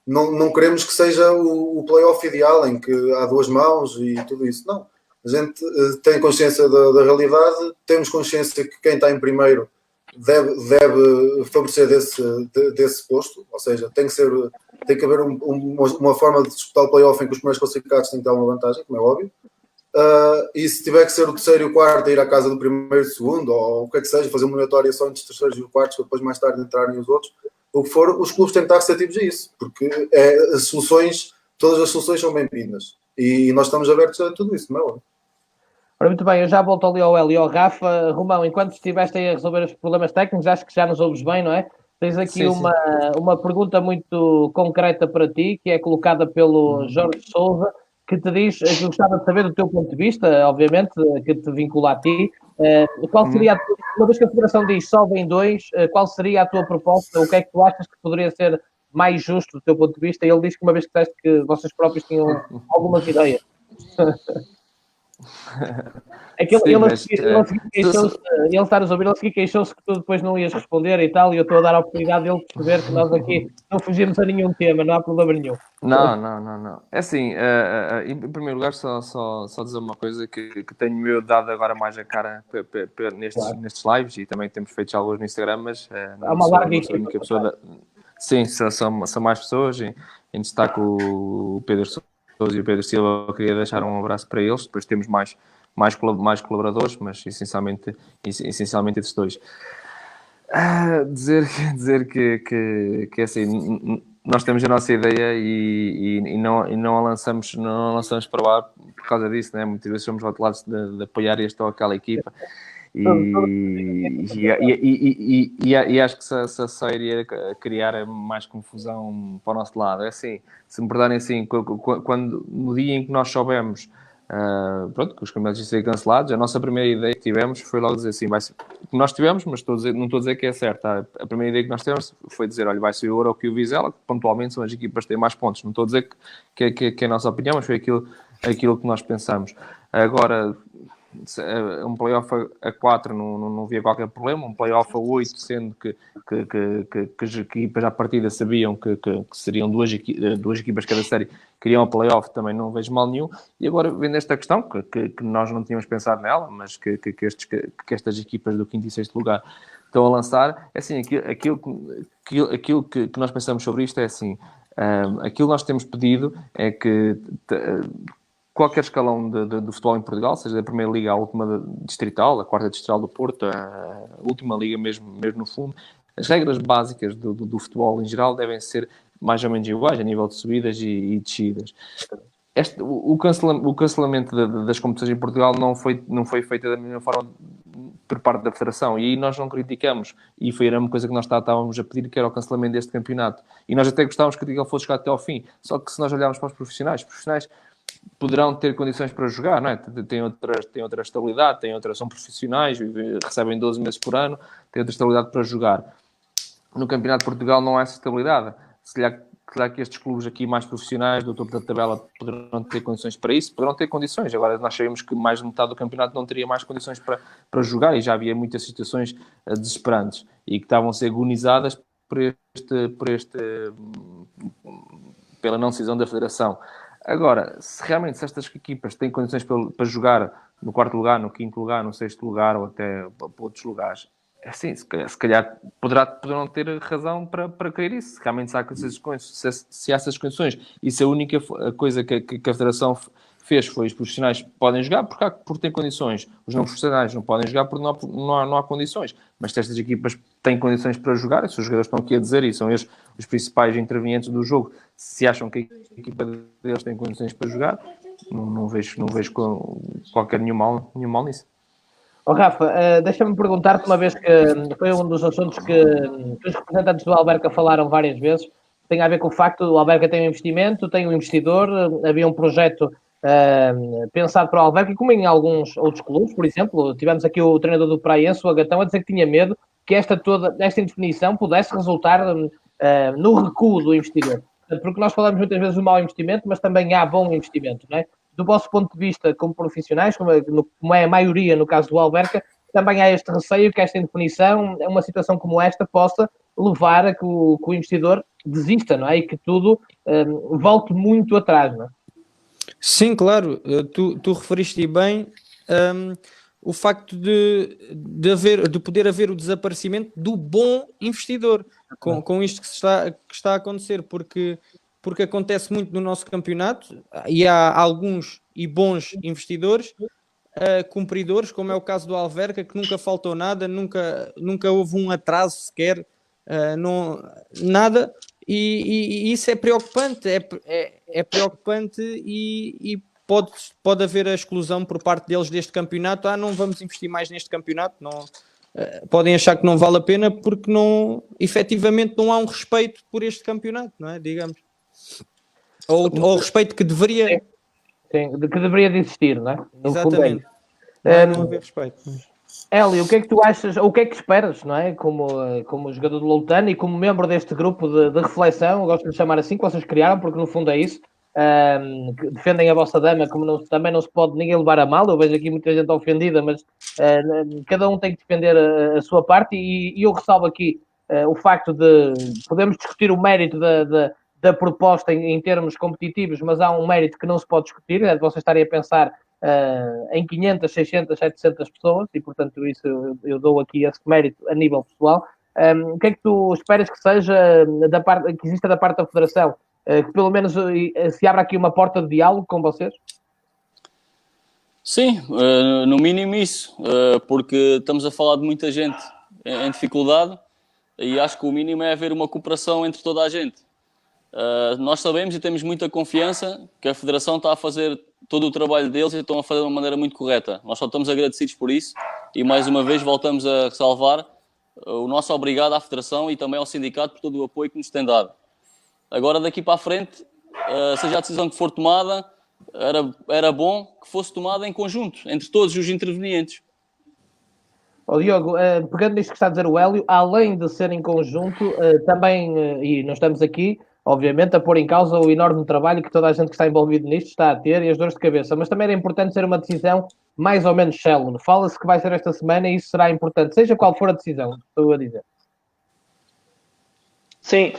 Não queremos que seja o play-off ideal em que há 2 mãos e tudo isso. Não. A gente tem consciência da realidade, temos consciência que quem está em primeiro deve favorecer desse posto, ou seja, tem que haver uma forma de disputar o play-off em que os primeiros classificados têm que dar uma vantagem, como é óbvio. E se tiver que ser o terceiro e o quarto a ir à casa do primeiro e segundo, ou o que é que seja, fazer uma eliminatória só entre os terceiros e os quartos, para depois mais tarde entrarem os outros, o que for, os clubes têm que estar receptivos a isso, porque todas as soluções são bem-vindas. E nós estamos abertos a tudo isso, não é óbvio? Ora, muito bem, eu já volto ali ao Hélio e ao Rafa. Romão, enquanto estiveste aí a resolver os problemas técnicos, acho que já nos ouves bem, não é? Tens aqui uma pergunta muito concreta para ti, que é colocada pelo Jorge Souza, que te diz, que eu gostava de saber do teu ponto de vista, obviamente, que te vincula a ti, qual seria, uma vez que a Federação diz só vem 2, qual seria a tua proposta, o que é que tu achas que poderia ser mais justo do teu ponto de vista? Ele diz que uma vez que disseste que vocês próprios tinham algumas ideias. É que ele está nos ouvir, ele seguir queixou-se que tu depois não ias responder e tal, e eu estou a dar a oportunidade dele de perceber que nós aqui não fugimos a nenhum tema, não há problema nenhum. Não. É assim, em primeiro lugar, só dizer uma coisa que tenho eu dado agora mais a cara nestes lives, e também temos feito já alguns no Instagram, mas há uma larga única pessoa sim, são mais pessoas, em destaque o Pedro Sousa e o Pedro Silva. Eu queria deixar um abraço para eles. Depois temos mais colaboradores, mas essencialmente esses 2. Dizer que assim, nós temos a nossa ideia e não a lançamos para lá por causa disso, né? Muitas vezes somos rotulados de apoiar esta ou aquela equipa. E acho que só iria criar mais confusão para o nosso lado. É assim, se me perdonem, assim, no dia em que nós soubemos que os campeonatos iam ser cancelados, a nossa primeira ideia que tivemos foi logo dizer assim, nós tivemos, mas não estou a dizer que é certo, tá? A primeira ideia que nós tivemos foi dizer, olha, vai ser o Ouro que o Vizela, que pontualmente são as equipas que têm mais pontos. Não estou a dizer que é a nossa opinião, mas foi aquilo que nós pensamos. Agora, um play-off a 4 não havia qualquer problema, um play-off a 8, sendo que as equipas à partida sabiam que seriam duas equipas cada série, queriam o play-off, também não vejo mal nenhum. E agora vem esta questão, que nós não tínhamos pensado nela, mas que estas equipas do 5º e 6º lugar estão a lançar, é assim, aquilo que nós pensamos sobre isto é assim, Aquilo que nós temos pedido é que qualquer escalão do futebol em Portugal, seja da Primeira Liga à última distrital, a quarta distrital do Porto, a última liga mesmo no fundo, as regras básicas do futebol em geral devem ser mais ou menos iguais a nível de subidas e descidas. O cancelamento das competições em Portugal não foi feito da mesma forma por parte da Federação, e aí nós não criticamos, e foi a mesma coisa que nós estávamos a pedir, que era o cancelamento deste campeonato, e nós até gostávamos que ele fosse chegar até ao fim. Só que se nós olharmos para os profissionais poderão ter condições para jogar, não é? Têm outra estabilidade, são profissionais, recebem 12 meses por ano, têm outra estabilidade para jogar. No Campeonato de Portugal não há essa estabilidade. Se calhar que estes clubes aqui mais profissionais do topo da tabela poderão ter condições para isso, poderão ter condições. Agora nós sabemos que mais de metade do campeonato não teria mais condições para jogar, e já havia muitas situações desesperantes e que estavam a ser agonizadas pela não decisão da Federação. Agora, se realmente estas equipas têm condições para jogar no quarto lugar, no quinto lugar, no sexto lugar ou até para outros lugares, assim, se calhar poderão ter razão para querer isso. Se realmente se há essas condições, e se a única coisa que a Federação fez foi os profissionais podem jogar porque têm condições, os não profissionais não podem jogar porque não há condições, mas se estas equipas têm condições para jogar, se os jogadores estão aqui a dizer, e são eles os principais intervenientes do jogo, se acham que a equipa deles tem condições para jogar, não vejo qualquer nenhum mal nisso. Rafa, deixa-me perguntar-te, uma vez que foi um dos assuntos que os representantes do Alverca falaram várias vezes, tem a ver com o facto do Alverca tem um investimento, tem um investidor, havia um projeto pensado para o Alverca, como em alguns outros clubes, por exemplo, tivemos aqui o treinador do Praense, o Agatão, a dizer que tinha medo que esta indefinição pudesse resultar no recuo do investidor. Porque nós falamos muitas vezes do mau investimento, mas também há bom investimento, não é? Do vosso ponto de vista como profissionais, como é a maioria no caso do Alverca, também há este receio que esta indefinição, uma situação como esta, possa levar a que o investidor desista, não é? E que tudo volte muito atrás, não é? Sim, claro. Tu referiste bem o facto de poder haver o desaparecimento do bom investidor com isto que está a acontecer, porque acontece muito no nosso campeonato, e há alguns e bons investidores, cumpridores, como é o caso do Alverca, que nunca faltou nada, nunca houve um atraso sequer, nada, e isso é preocupante, é preocupante, e pode haver a exclusão por parte deles deste campeonato. Não vamos investir mais neste campeonato, não. Podem achar que não vale a pena porque efetivamente não há um respeito por este campeonato, não é? Digamos. Ou o respeito que deveria... Sim, que deveria de existir, não é? Exatamente. Não haver respeito. Hélio, o que é que tu achas, ou o que é que esperas, não é? Como jogador do Loutano e como membro deste grupo de reflexão, eu gosto de chamar assim, que vocês criaram, porque no fundo é isso, que defendem a vossa dama, como também não se pode ninguém levar a mal. Eu vejo aqui muita gente ofendida, mas cada um tem que defender a sua parte, e eu ressalvo aqui o facto de podemos discutir o mérito da proposta em termos competitivos, mas há um mérito que não se pode discutir, é de vocês estarem a pensar em 500, 600, 700 pessoas, e portanto isso eu dou aqui esse mérito a nível pessoal. O que é que tu esperas que seja que exista da parte da Federação? Que pelo menos se abra aqui uma porta de diálogo com vocês? Sim, no mínimo isso, porque estamos a falar de muita gente em dificuldade, e acho que o mínimo é haver uma cooperação entre toda a gente. Nós sabemos e temos muita confiança que a Federação está a fazer todo o trabalho deles e estão a fazer de uma maneira muito correta. Nós só estamos agradecidos por isso, e mais uma vez voltamos a ressalvar o nosso obrigado à Federação e também ao sindicato por todo o apoio que nos tem dado. Agora, daqui para a frente, seja a decisão que for tomada, era bom que fosse tomada em conjunto, entre todos os intervenientes. Diogo, pegando nisto que está a dizer o Hélio, além de ser em conjunto, também, e nós estamos aqui, obviamente, a pôr em causa o enorme trabalho que toda a gente que está envolvido nisto está a ter, e as dores de cabeça, mas também era importante ser uma decisão mais ou menos célere. Fala-se que vai ser esta semana, e isso será importante, seja qual for a decisão, estou a dizer. Sim,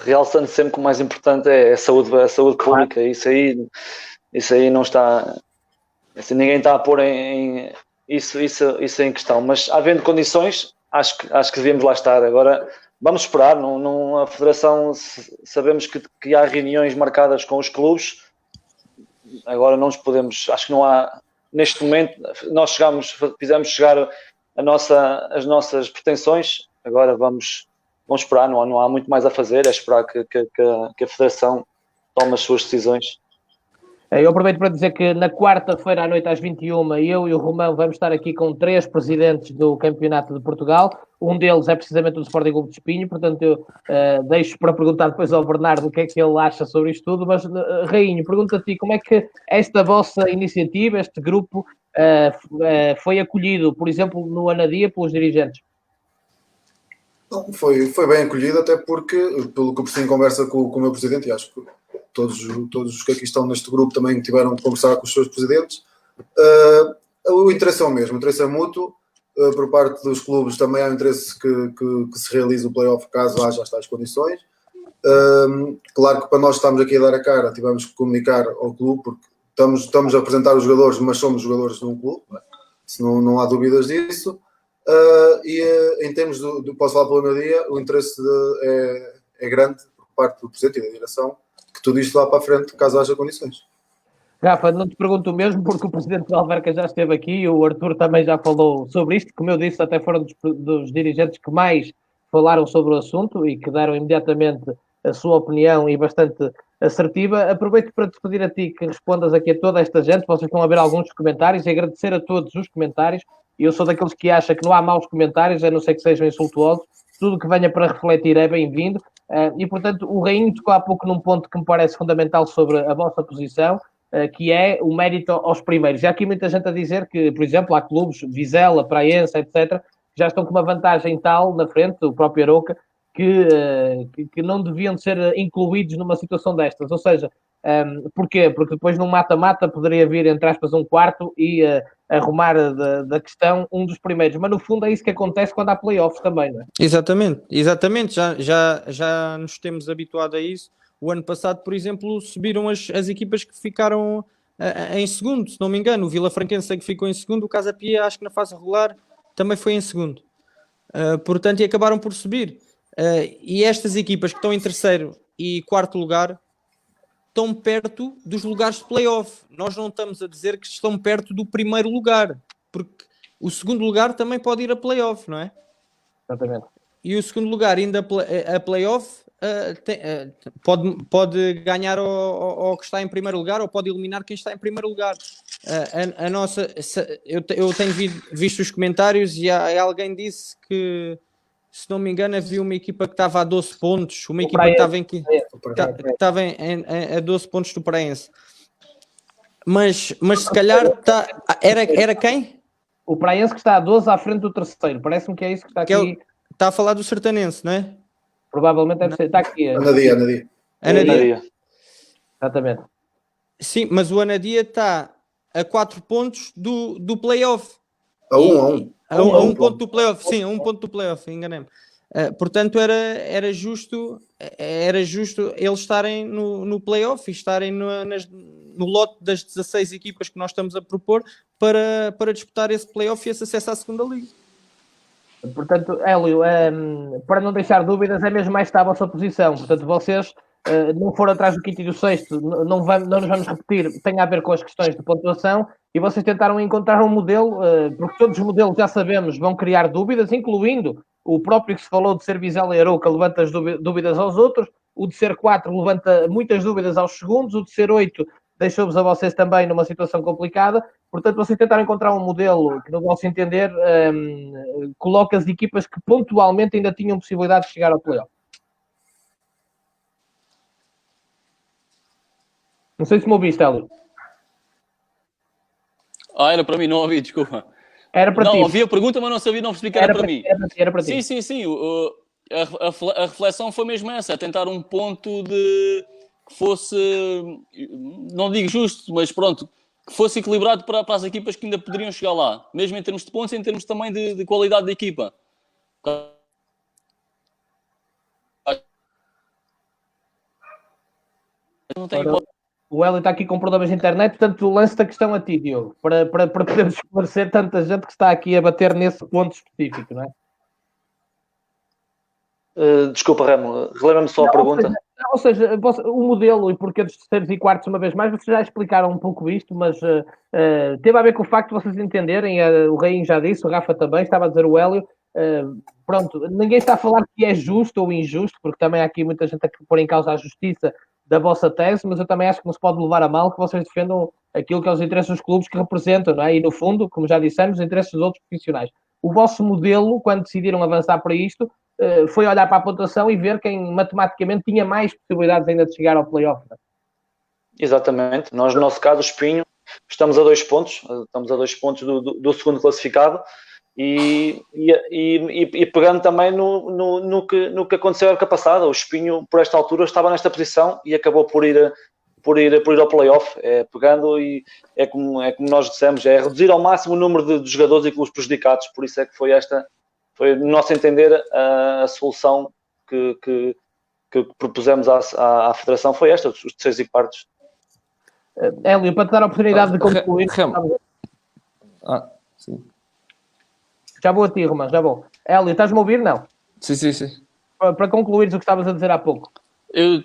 realçando sempre que o mais importante é a saúde pública. Isso aí não está, assim, ninguém está a pôr isso em questão, mas havendo condições, acho que devíamos lá estar. Agora, vamos esperar. A Federação, sabemos que há reuniões marcadas com os clubes. Agora não nos podemos, acho que não há, neste momento, nós fizemos chegar as nossas pretensões. Agora vamos esperar, não há muito mais a fazer, é esperar que a Federação tome as suas decisões. Eu aproveito para dizer que na quarta-feira à noite às 21h, eu e o Romão vamos estar aqui com 3 presidentes do Campeonato de Portugal. Um deles é precisamente o Sporting Clube de Espinho, portanto eu deixo para perguntar depois ao Bernardo o que é que ele acha sobre isto tudo. Mas, Rainho, pergunto a ti, como é que esta vossa iniciativa, este grupo, foi acolhido, por exemplo, no Anadia, pelos dirigentes? Foi bem acolhido, até porque, pelo que eu percebi em conversa com o meu presidente, e acho que todos os que aqui estão neste grupo também tiveram de conversar com os seus presidentes, o interesse é o mesmo, o interesse é mútuo. Por parte dos clubes também há um interesse que se realize o play-off caso haja as tais condições. Claro que para nós estarmos aqui a dar a cara, tivemos que comunicar ao clube, porque estamos a apresentar os jogadores, mas somos jogadores de um clube, não há dúvidas disso. Em termos posso falar pelo meu dia, o interesse é grande por parte do presidente e da direção, que tudo isto vá para a frente caso haja condições. Rafa, não te pergunto o mesmo, porque o presidente do Alverca já esteve aqui e o Arthur também já falou sobre isto. Como eu disse, até foram dos dirigentes que mais falaram sobre o assunto e que deram imediatamente a sua opinião e bastante assertiva. Aproveito para te pedir a ti que respondas aqui a toda esta gente. Vocês estão a ver alguns comentários e agradecer a todos os comentários. Eu sou daqueles que acha que não há maus comentários, a não ser que sejam insultuosos. Tudo que venha para refletir é bem-vindo. E, portanto, o Rainho tocou há pouco num ponto que me parece fundamental sobre a vossa posição, que é o mérito aos primeiros. Já há aqui muita gente a dizer que, por exemplo, há clubes, Vizela, Praense, etc., já estão com uma vantagem tal na frente, o próprio Arouca, que não deviam ser incluídos numa situação destas. Ou seja, porquê? Porque depois num mata-mata poderia vir, entre aspas, um quarto e arrumar da questão um dos primeiros. Mas no fundo é isso que acontece quando há playoffs também, não é? Exatamente. Já nos temos habituado a isso. O ano passado, por exemplo, subiram as equipas que ficaram em segundo, se não me engano. O Vila Franquense é que ficou em segundo, o Casa Pia, acho que na fase regular, também foi em segundo. Portanto, e acabaram por subir. E estas equipas que estão em terceiro e quarto lugar estão perto dos lugares de play-off. Nós não estamos a dizer que estão perto do primeiro lugar, porque o segundo lugar também pode ir a play-off, não é? Exatamente. E o segundo lugar, ainda a play-off, pode ganhar ao que está em primeiro lugar ou pode eliminar quem está em primeiro lugar. Eu tenho visto os comentários e alguém disse que, se não me engano, havia uma equipa que estava a 12 pontos, uma equipa que estava a 12 pontos do Praense. Mas se calhar era quem? O Praense que está a 12 à frente do terceiro. Parece-me que é isso que está aqui. Está a falar do Sertanense, não é? Provavelmente deve ser. Está aqui. Anadia. Exatamente. Sim, mas o Anadia está a 4 pontos do play-off. A um ponto do play-off. Sim, a 1 ponto do play-off, enganei-me. Portanto, era justo eles estarem no play-off e estarem no lote das 16 equipas que nós estamos a propor para disputar esse play-off e esse acesso à segunda liga. Portanto, Hélio, para não deixar dúvidas, é mesmo esta a vossa posição. Portanto, vocês não foram atrás do quinto e do sexto, não nos vamos repetir, tem a ver com as questões de pontuação, e vocês tentaram encontrar um modelo, porque todos os modelos, já sabemos, vão criar dúvidas, incluindo o próprio que se falou de ser Vizela e Arouca, levanta as dúvidas aos outros, o de ser 4 levanta muitas dúvidas aos segundos, o de ser 8 deixou-vos a vocês também numa situação complicada. Portanto, vocês tentaram encontrar um modelo que, no vosso entender, coloca as equipas que pontualmente ainda tinham possibilidade de chegar ao playoff. Não sei se me ouviste, Hélio. Era para mim, não ouvi, desculpa. Era para ti. Não, ouvi a pergunta, mas não sabia, não percebi que era para mim. Era para ti. Sim. A reflexão foi mesmo essa, tentar um ponto que fosse, não digo justo, mas pronto, que fosse equilibrado para as equipas que ainda poderiam chegar lá, mesmo em termos de pontos e em termos também de qualidade da equipa. Não tem hipótese. O Hélio está aqui com problemas de internet, portanto lanço-te a questão a ti, Diogo, para podermos esclarecer tanta gente que está aqui a bater nesse ponto específico, não é? Desculpa, Remo, relembra-me só a Não, pergunta. Ou seja, o modelo e porquê dos terceiros e quartos, uma vez mais, vocês já explicaram um pouco isto, mas teve a ver com o facto de vocês entenderem, o Rainho já disse, o Rafa também, estava a dizer o Hélio, pronto, ninguém está a falar que é justo ou injusto, porque também há aqui muita gente a pôr em causa a justiça da vossa tese, mas eu também acho que não se pode levar a mal que vocês defendam aquilo que é os interesses dos clubes que representam, não é? E no fundo, como já dissemos, os interesses dos outros profissionais. O vosso modelo, quando decidiram avançar para isto, foi olhar para a pontuação e ver quem matematicamente tinha mais possibilidades ainda de chegar ao play-off. Exatamente. Nós, no nosso caso, o Espinho, estamos a 2 pontos. Estamos a 2 pontos do segundo classificado e pegando também no que aconteceu a época passada. O Espinho, por esta altura, estava nesta posição e acabou por ir ao play-off, pegando e é como nós dissemos, é reduzir ao máximo o número de jogadores e clubes prejudicados. Por isso é que foi, no nosso entender, a solução que propusemos à Federação foi esta, os terceiros e quartos. Hélio, para te dar a oportunidade de concluir. Sim. Já vou a ti, Romão, já vou. Hélio, estás-me a ouvir? Não? Sim. Para concluires o que estavas a dizer há pouco. Eu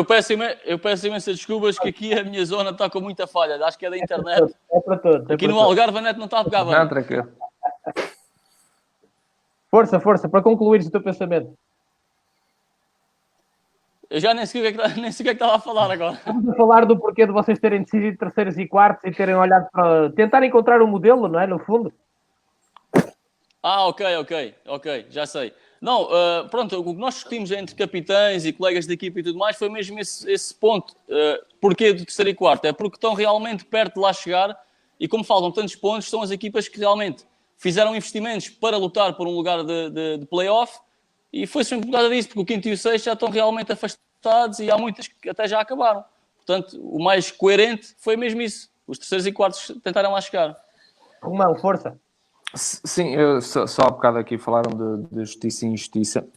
peço imensas desculpas que aqui a minha zona está com muita falha. Acho que é da internet. É para todos. Aqui no Algarve a net não está a pegar bem. Não, tranquilo. Força, para concluires o teu pensamento. Eu já nem sei o que é que estava a falar agora. Estamos a falar do porquê de vocês terem decidido terceiros e quartos e terem olhado para tentar encontrar um modelo, não é? No fundo. Ok, já sei. Não, pronto, o que nós discutimos entre capitães e colegas de equipa e tudo mais foi mesmo esse ponto. Porquê do terceiro e quarto? É porque estão realmente perto de lá chegar e como faltam tantos pontos, são as equipas que realmente fizeram investimentos para lutar por um lugar de play-off e foi sempre por causa disso, porque o quinto e o sexto já estão realmente afastados e há muitas que até já acabaram. Portanto, o mais coerente foi mesmo isso. Os terceiros e quartos tentaram lá chegar. Romão, força. Sim, só há bocado aqui falaram de justiça e injustiça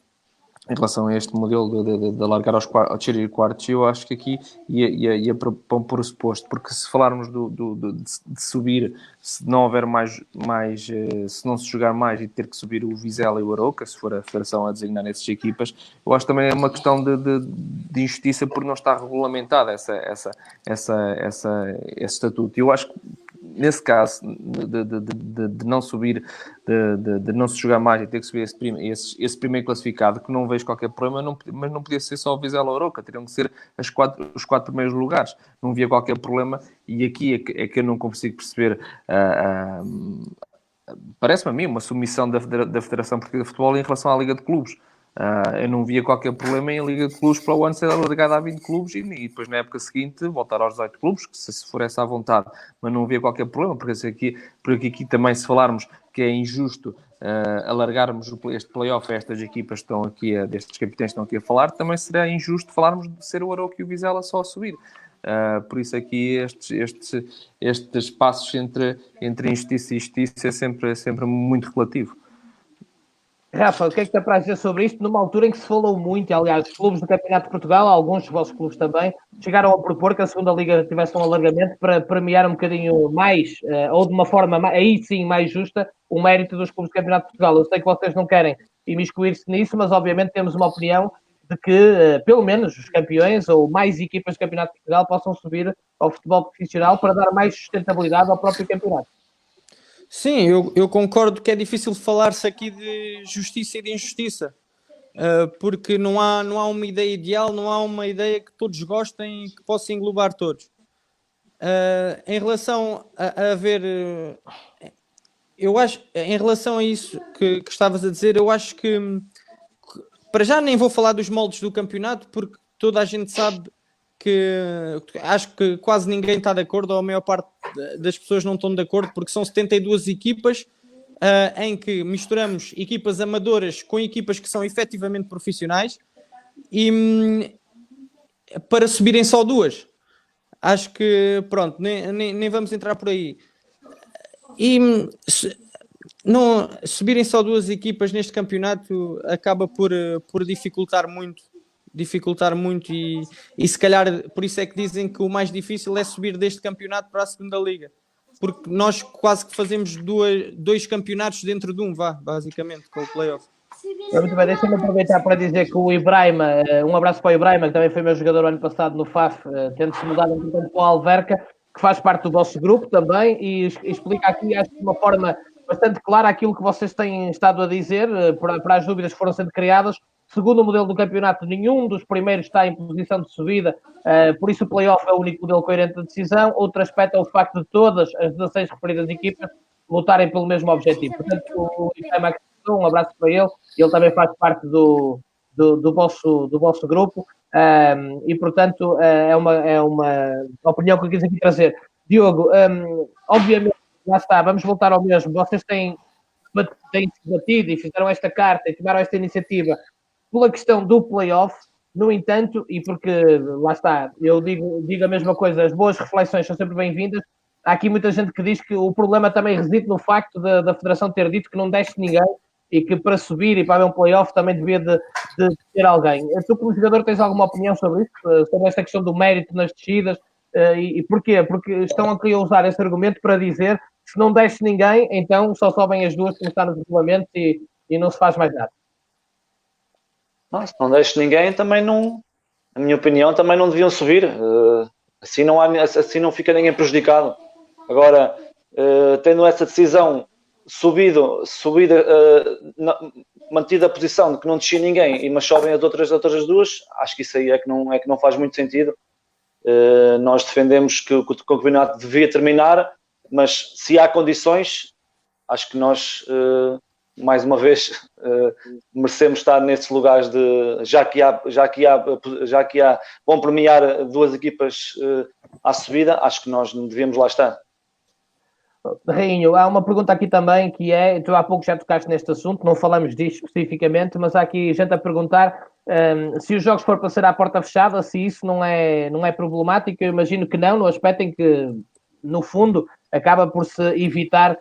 em relação a este modelo de alargar aos terceiros e quartos. Eu acho que aqui ia para um pressuposto, porque se falarmos de subir, se não houver mais se não se jogar mais e ter que subir o Vizela e o Arouca, se for a Federação a designar essas equipas, eu acho que também é uma questão de injustiça por não estar regulamentada esse estatuto. Eu acho que nesse caso de não subir, de não se jogar mais e ter que subir esse primeiro classificado, que não vejo qualquer problema, mas não podia ser só o Vizela ou a Arouca, teriam que ser os quatro primeiros lugares, não havia qualquer problema. E aqui é que eu não consigo perceber, parece-me a mim uma submissão da Federação Portuguesa de Futebol em relação à Liga de Clubes. Eu não via qualquer problema em a Liga de Clubes para o ano ser alargada a 20 clubes e depois na época seguinte voltar aos 18 clubes, que se for essa à vontade, mas não havia qualquer problema, porque aqui também, se falarmos que é injusto alargarmos este play-off a estas equipas que estão aqui, destes capitães que estão aqui a falar, também será injusto falarmos de ser o Arouca e o Vizela só a subir. Por isso aqui estes passos entre injustiça e justiça é sempre muito relativo. Rafa, o que é que te apraz dizer sobre isto? Numa altura em que se falou muito, aliás, os clubes do Campeonato de Portugal, alguns dos vossos clubes também, chegaram a propor que a segunda Liga tivesse um alargamento para premiar um bocadinho mais, ou de uma forma, aí sim, mais justa, o mérito dos clubes do Campeonato de Portugal. Eu sei que vocês não querem imiscuir-se nisso, mas obviamente temos uma opinião de que, pelo menos, os campeões ou mais equipas do Campeonato de Portugal possam subir ao futebol profissional para dar mais sustentabilidade ao próprio campeonato. Sim, eu concordo que é difícil falar-se aqui de justiça e de injustiça, porque não há uma ideia ideal, não há uma ideia que todos gostem e que possa englobar todos. Em relação a ver, eu acho, em relação a isso que estavas a dizer, eu acho que para já nem vou falar dos moldes do campeonato, porque toda a gente sabe que acho que quase ninguém está de acordo, ou a maior parte das pessoas não estão de acordo, porque são 72 equipas em que misturamos equipas amadoras com equipas que são efetivamente profissionais e para subirem só duas. Acho que, pronto, nem vamos entrar por aí. E não, subirem só duas equipas neste campeonato acaba por dificultar muito e se calhar por isso é que dizem que o mais difícil é subir deste campeonato para a segunda liga, porque nós quase que fazemos dois campeonatos dentro de um, basicamente, com o play-off. Muito bem, deixa-me aproveitar para dizer que o Ibrahima, um abraço para o Ibrahima, que também foi meu jogador ano passado no FAF, tendo-se mudado entretanto para o Alverca, que faz parte do vosso grupo também, e explica aqui, acho que de uma forma bastante clara aquilo que vocês têm estado a dizer, para as dúvidas que foram sendo criadas. Segundo o modelo do campeonato, nenhum dos primeiros está em posição de subida, por isso o play-off é o único modelo coerente de decisão. Outro aspecto é o facto de todas as 16 referidas equipas lutarem pelo mesmo objetivo. Portanto, o Ibrahima, um abraço para ele também faz parte do vosso grupo, e portanto é uma opinião que eu quis aqui trazer. Diogo, obviamente, lá está, vamos voltar ao mesmo, vocês têm se batido e fizeram esta carta e tomaram esta iniciativa pela questão do play-off. No entanto, e porque, lá está, eu digo a mesma coisa, as boas reflexões são sempre bem-vindas. Há aqui muita gente que diz que o problema também reside no facto da Federação ter dito que não deixe ninguém e que para subir e para haver um play-off também devia de ter alguém. Tu, como jogador, tens alguma opinião sobre isso? Sobre esta questão do mérito nas descidas? E porquê? Porque estão aqui a usar esse argumento para dizer que se não deixe ninguém, então só sobem as duas como está nos regulamentos e não se faz mais nada. Se não deixe ninguém, também não, na minha opinião, também não deviam subir. Assim não fica ninguém prejudicado. Agora, tendo essa decisão subida, mantida a posição de que não descia ninguém, mas sobem as outras duas, acho que isso aí é que não faz muito sentido. Nós defendemos que o campeonato devia terminar, mas se há condições, acho que nós, mais uma vez, merecemos estar nesses lugares de já que há vão premiar duas equipas à subida, acho que nós devíamos lá estar. Rainho, há uma pergunta aqui também que é, tu há pouco já tocaste neste assunto, não falamos disto especificamente, mas há aqui gente a perguntar se os jogos for para ser à porta fechada, se isso não é problemático. Eu imagino que não, no aspecto em que, no fundo, acaba por se evitar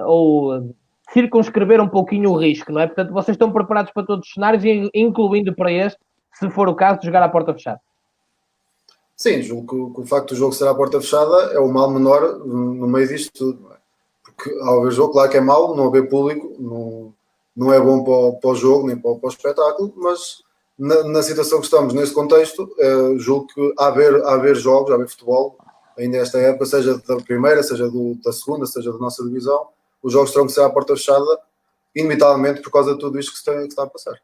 ou circunscrever um pouquinho o risco, não é? Portanto, vocês estão preparados para todos os cenários, incluindo para este, se for o caso de jogar à porta fechada. Sim, julgo que o facto do jogo ser à porta fechada é o mal menor no meio disto tudo. Não é? Porque ao haver jogo, claro que é mau, não haver público, não é bom para o jogo nem para o espetáculo, mas na situação que estamos, neste contexto, julgo que haver jogos, haver futebol, ainda esta época, seja da primeira, seja da segunda, seja da nossa divisão, os jogos terão que ser à porta fechada, inevitavelmente por causa de tudo isto que está a passar.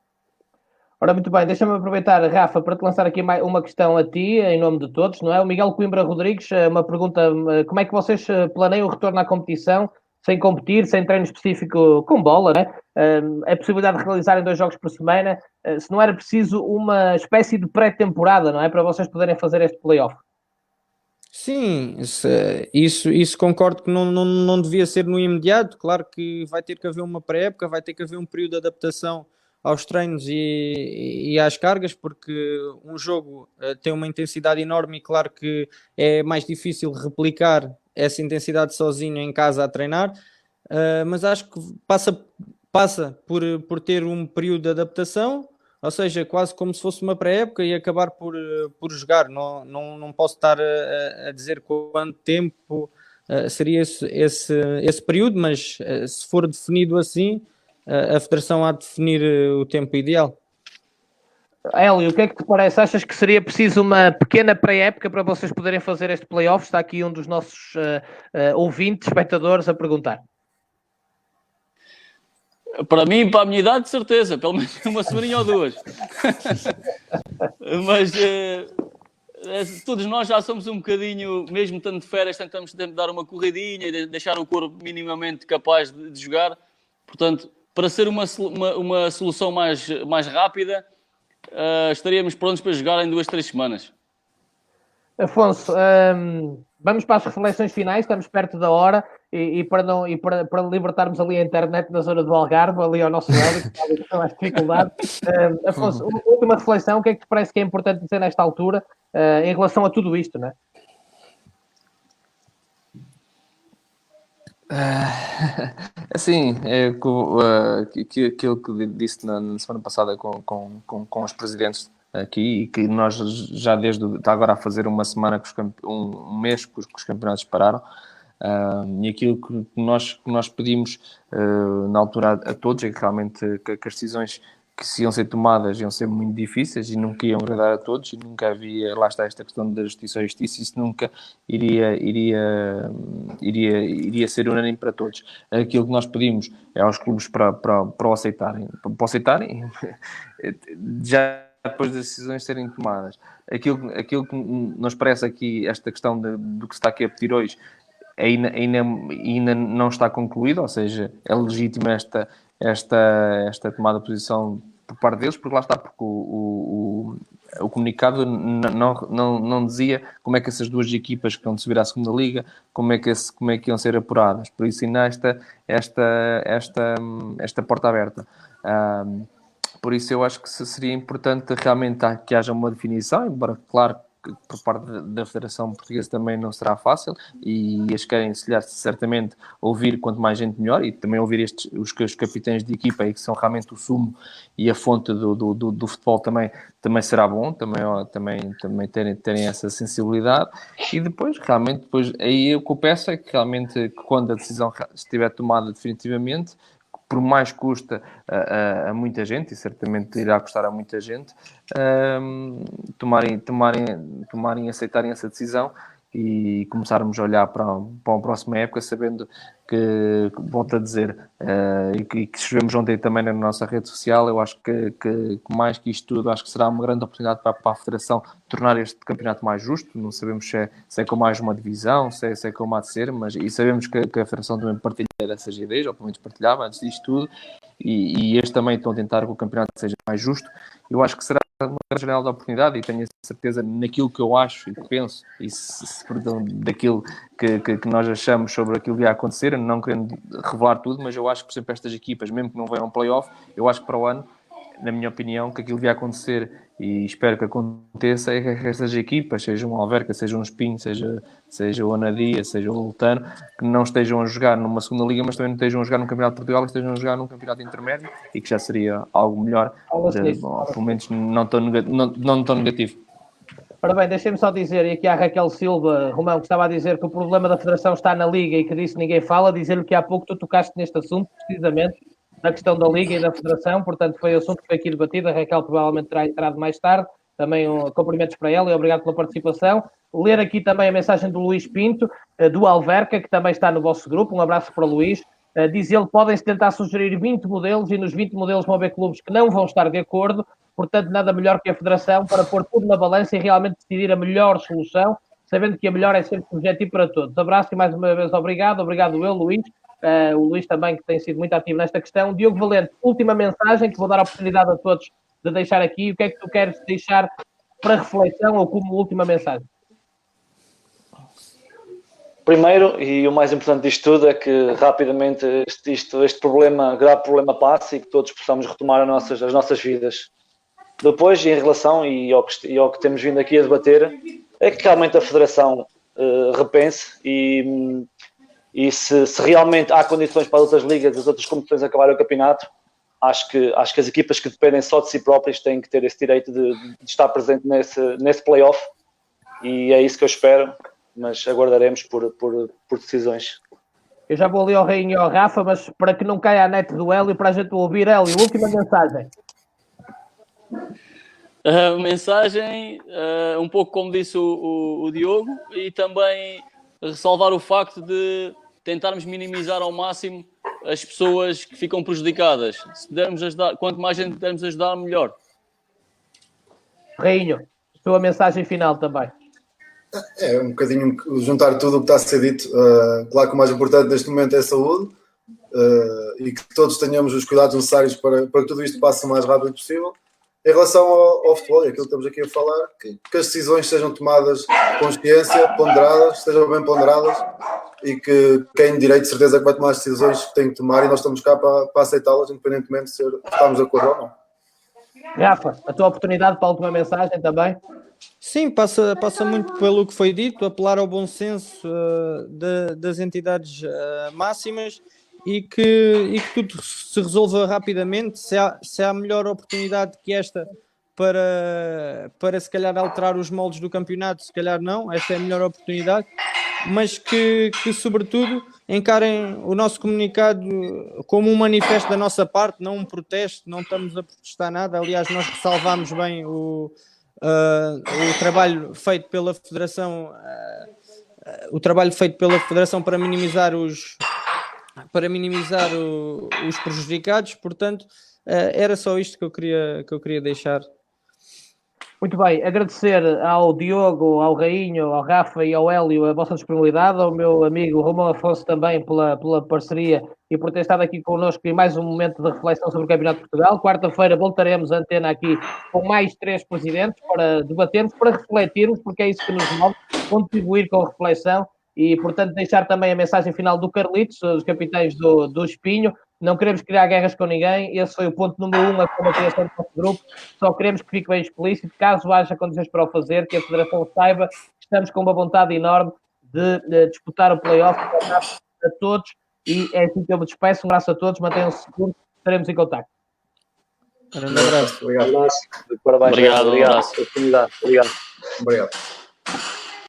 Ora, muito bem, deixa-me aproveitar, Rafa, para te lançar aqui uma questão a ti, em nome de todos, não é? O Miguel Coimbra Rodrigues, uma pergunta, como é que vocês planeiam o retorno à competição, sem competir, sem treino específico com bola, né? A possibilidade de realizarem 2 jogos por semana, se não era preciso uma espécie de pré-temporada, não é? Para vocês poderem fazer este play-off. Sim, isso concordo que não devia ser no imediato. Claro que vai ter que haver uma pré-época, vai ter que haver um período de adaptação aos treinos e às cargas, porque um jogo tem uma intensidade enorme e claro que é mais difícil replicar essa intensidade sozinho em casa a treinar, mas acho que passa por ter um período de adaptação, ou seja, quase como se fosse uma pré-época e acabar por jogar. Não posso estar a dizer quanto tempo seria esse período, mas se for definido assim, a Federação há de definir o tempo ideal. Hélio, o que é que te parece? Achas que seria preciso uma pequena pré-época para vocês poderem fazer este play-off? Está aqui um dos nossos ouvintes, espectadores, a perguntar. Para mim, para a minha idade, de certeza, pelo menos uma semaninha ou 2. Mas todos nós já somos um bocadinho, mesmo estando de férias, tentamos sempre dar uma corridinha e deixar o corpo minimamente capaz de jogar. Portanto, para ser uma solução mais rápida, estaríamos prontos para jogar em 2-3 semanas. Afonso, vamos para as reflexões finais, estamos perto da hora e para libertarmos ali a internet na zona do Algarve, ali ao nosso lado, que está mais dificuldade. Afonso, última reflexão, o que é que te parece que é importante dizer nesta altura em relação a tudo isto, não é? Assim, aquilo que disse na semana passada com os presidentes aqui, e que nós já está agora a fazer uma semana, um mês que os campeonatos pararam, E aquilo que nós pedimos na altura a todos é que realmente que as decisões que se iam ser tomadas iam ser muito difíceis e nunca iam agradar a todos, e nunca havia, lá está esta questão da justiça ou justiça, isso nunca iria ser unânime para todos. Aquilo que nós pedimos é aos clubes para o aceitarem, já depois das decisões serem tomadas. Aquilo que nos parece aqui, esta questão do que se está aqui a pedir hoje, ainda não está concluído, ou seja, é legítima esta tomada de posição por parte deles, porque lá está, porque o comunicado não dizia como é que essas duas equipas que vão subir à segunda liga, como é que iam ser apuradas. Por isso ainda esta porta aberta. Por isso eu acho que seria importante realmente que haja uma definição, embora, claro, que por parte da Federação Portuguesa também não será fácil, e eles querem certamente ouvir quanto mais gente melhor, e também ouvir os capitães de equipa, e que são realmente o sumo e a fonte do futebol, também será bom, também terem essa sensibilidade. E depois aí o que eu peço é que realmente, quando a decisão estiver tomada definitivamente, por mais custa a muita gente, e certamente irá custar a muita gente, aceitarem essa decisão e começarmos a olhar para a próxima época, sabendo que, volto a dizer, e que escrevemos ontem também na nossa rede social, eu acho que mais que isto tudo, acho que será uma grande oportunidade para a Federação tornar este campeonato mais justo. Não sabemos se é com mais uma divisão, se é como há de ser, e sabemos que a Federação também partilha essas ideias, ou pelo menos partilhava antes disto tudo, e eles também estão a tentar que o campeonato seja mais justo. Eu acho que será uma grande janela de oportunidade, e tenho a certeza naquilo que eu acho e que penso, e daquilo que nós achamos sobre aquilo que ia acontecer, não querendo revelar tudo, mas eu acho que, por exemplo, estas equipas, mesmo que não venham a um play-off, eu acho que para o ano, na minha opinião, que aquilo que ia acontecer, e espero que aconteça, é que estas equipas, seja um Alverca, seja um Espinho, seja o Anadia, seja o Lutano, que não estejam a jogar numa segunda liga, mas também não estejam a jogar no Campeonato de Portugal, estejam a jogar num campeonato intermédio, e que já seria algo melhor, pelo menos não tão negativo. Ora bem, deixem-me só dizer, e aqui a Raquel Silva, Romão, que estava a dizer que o problema da Federação está na Liga e que disso ninguém fala, dizer-lhe que há pouco tu tocaste neste assunto, precisamente, na questão da Liga e da Federação, portanto foi o assunto que foi aqui debatido, a Raquel provavelmente terá entrado mais tarde, também cumprimentos para ela e obrigado pela participação. Ler aqui também a mensagem do Luís Pinto, do Alverca, que também está no vosso grupo, um abraço para o Luís. Diz ele, podem-se tentar sugerir 20 modelos e nos 20 modelos vão haver clubes que não vão estar de acordo, portanto nada melhor que a Federação para pôr tudo na balança e realmente decidir a melhor solução, sabendo que a melhor é sempre subjetivo para todos. Abraço e mais uma vez obrigado eu, Luís. O Luís também, que tem sido muito ativo nesta questão. Diogo Valente, última mensagem, que vou dar a oportunidade a todos de deixar aqui. O que é que tu queres deixar para reflexão ou como última mensagem? Primeiro, e o mais importante disto tudo, é que rapidamente este grave problema passe e que todos possamos retomar as nossas vidas. Depois, em relação ao que temos vindo aqui a debater, é que realmente a Federação repense e se realmente há condições para as outras ligas e as outras competições acabarem o campeonato, acho que as equipas que dependem só de si próprias têm que ter esse direito de estar presente nesse play-off, e é isso que eu espero, mas aguardaremos por decisões. Eu já vou ali ao Rainho e ao Rafa, mas para que não caia a net do Hélio, para a gente ouvir, Hélio, última mensagem. A mensagem, um pouco como disse o Diogo, e também ressalvar o facto de tentarmos minimizar ao máximo as pessoas que ficam prejudicadas. Se pudermos ajudar, quanto mais gente pudermos ajudar, melhor. Rainho, sua mensagem final também. É um bocadinho juntar tudo o que está a ser dito. Claro que o mais importante neste momento é a saúde, e que todos tenhamos os cuidados necessários para que tudo isto passe o mais rápido possível. Em relação ao futebol, e aquilo que estamos aqui a falar, que as decisões sejam tomadas com consciência, ponderadas, sejam bem ponderadas, e que quem de direito, de certeza, que vai tomar as decisões que tem que tomar, e nós estamos cá para aceitá-las, independentemente de estarmos de acordo ou não. Rafa, a tua oportunidade para a última mensagem também. Sim, passa muito pelo que foi dito, apelar ao bom senso das entidades máximas, e que tudo se resolva rapidamente. Se há melhor oportunidade que esta para se calhar alterar os moldes do campeonato, se calhar não, esta é a melhor oportunidade, mas que sobretudo encarem o nosso comunicado como um manifesto da nossa parte, não um protesto, não estamos a protestar nada. Aliás, nós ressalvámos bem o trabalho feito pela Federação, para minimizar os prejudicados. Portanto, era só isto que eu queria deixar. Muito bem, agradecer ao Diogo, ao Rainho, ao Rafa e ao Hélio a vossa disponibilidade, ao meu amigo Romão Afonso também pela parceria e por ter estado aqui connosco em mais um momento de reflexão sobre o Campeonato de Portugal. Quarta-feira voltaremos a antena aqui com mais 3 presidentes para debatermos, para refletirmos, porque é isso que nos move, contribuir com a reflexão e, portanto, deixar também a mensagem final do Carlitos, dos capitães do Espinho. Não queremos criar guerras com ninguém, esse foi o ponto número 1 a criação do nosso grupo, só queremos que fique bem explícito, caso haja condições para o fazer, que a Federação saiba que estamos com uma vontade enorme de disputar o play-off. Um abraço a todos e é assim que eu me despeço, um abraço a todos, mantenham-se seguros, estaremos em contacto. Um abraço. Obrigado. Parabéns. Obrigado. Obrigado. Obrigado. Obrigado.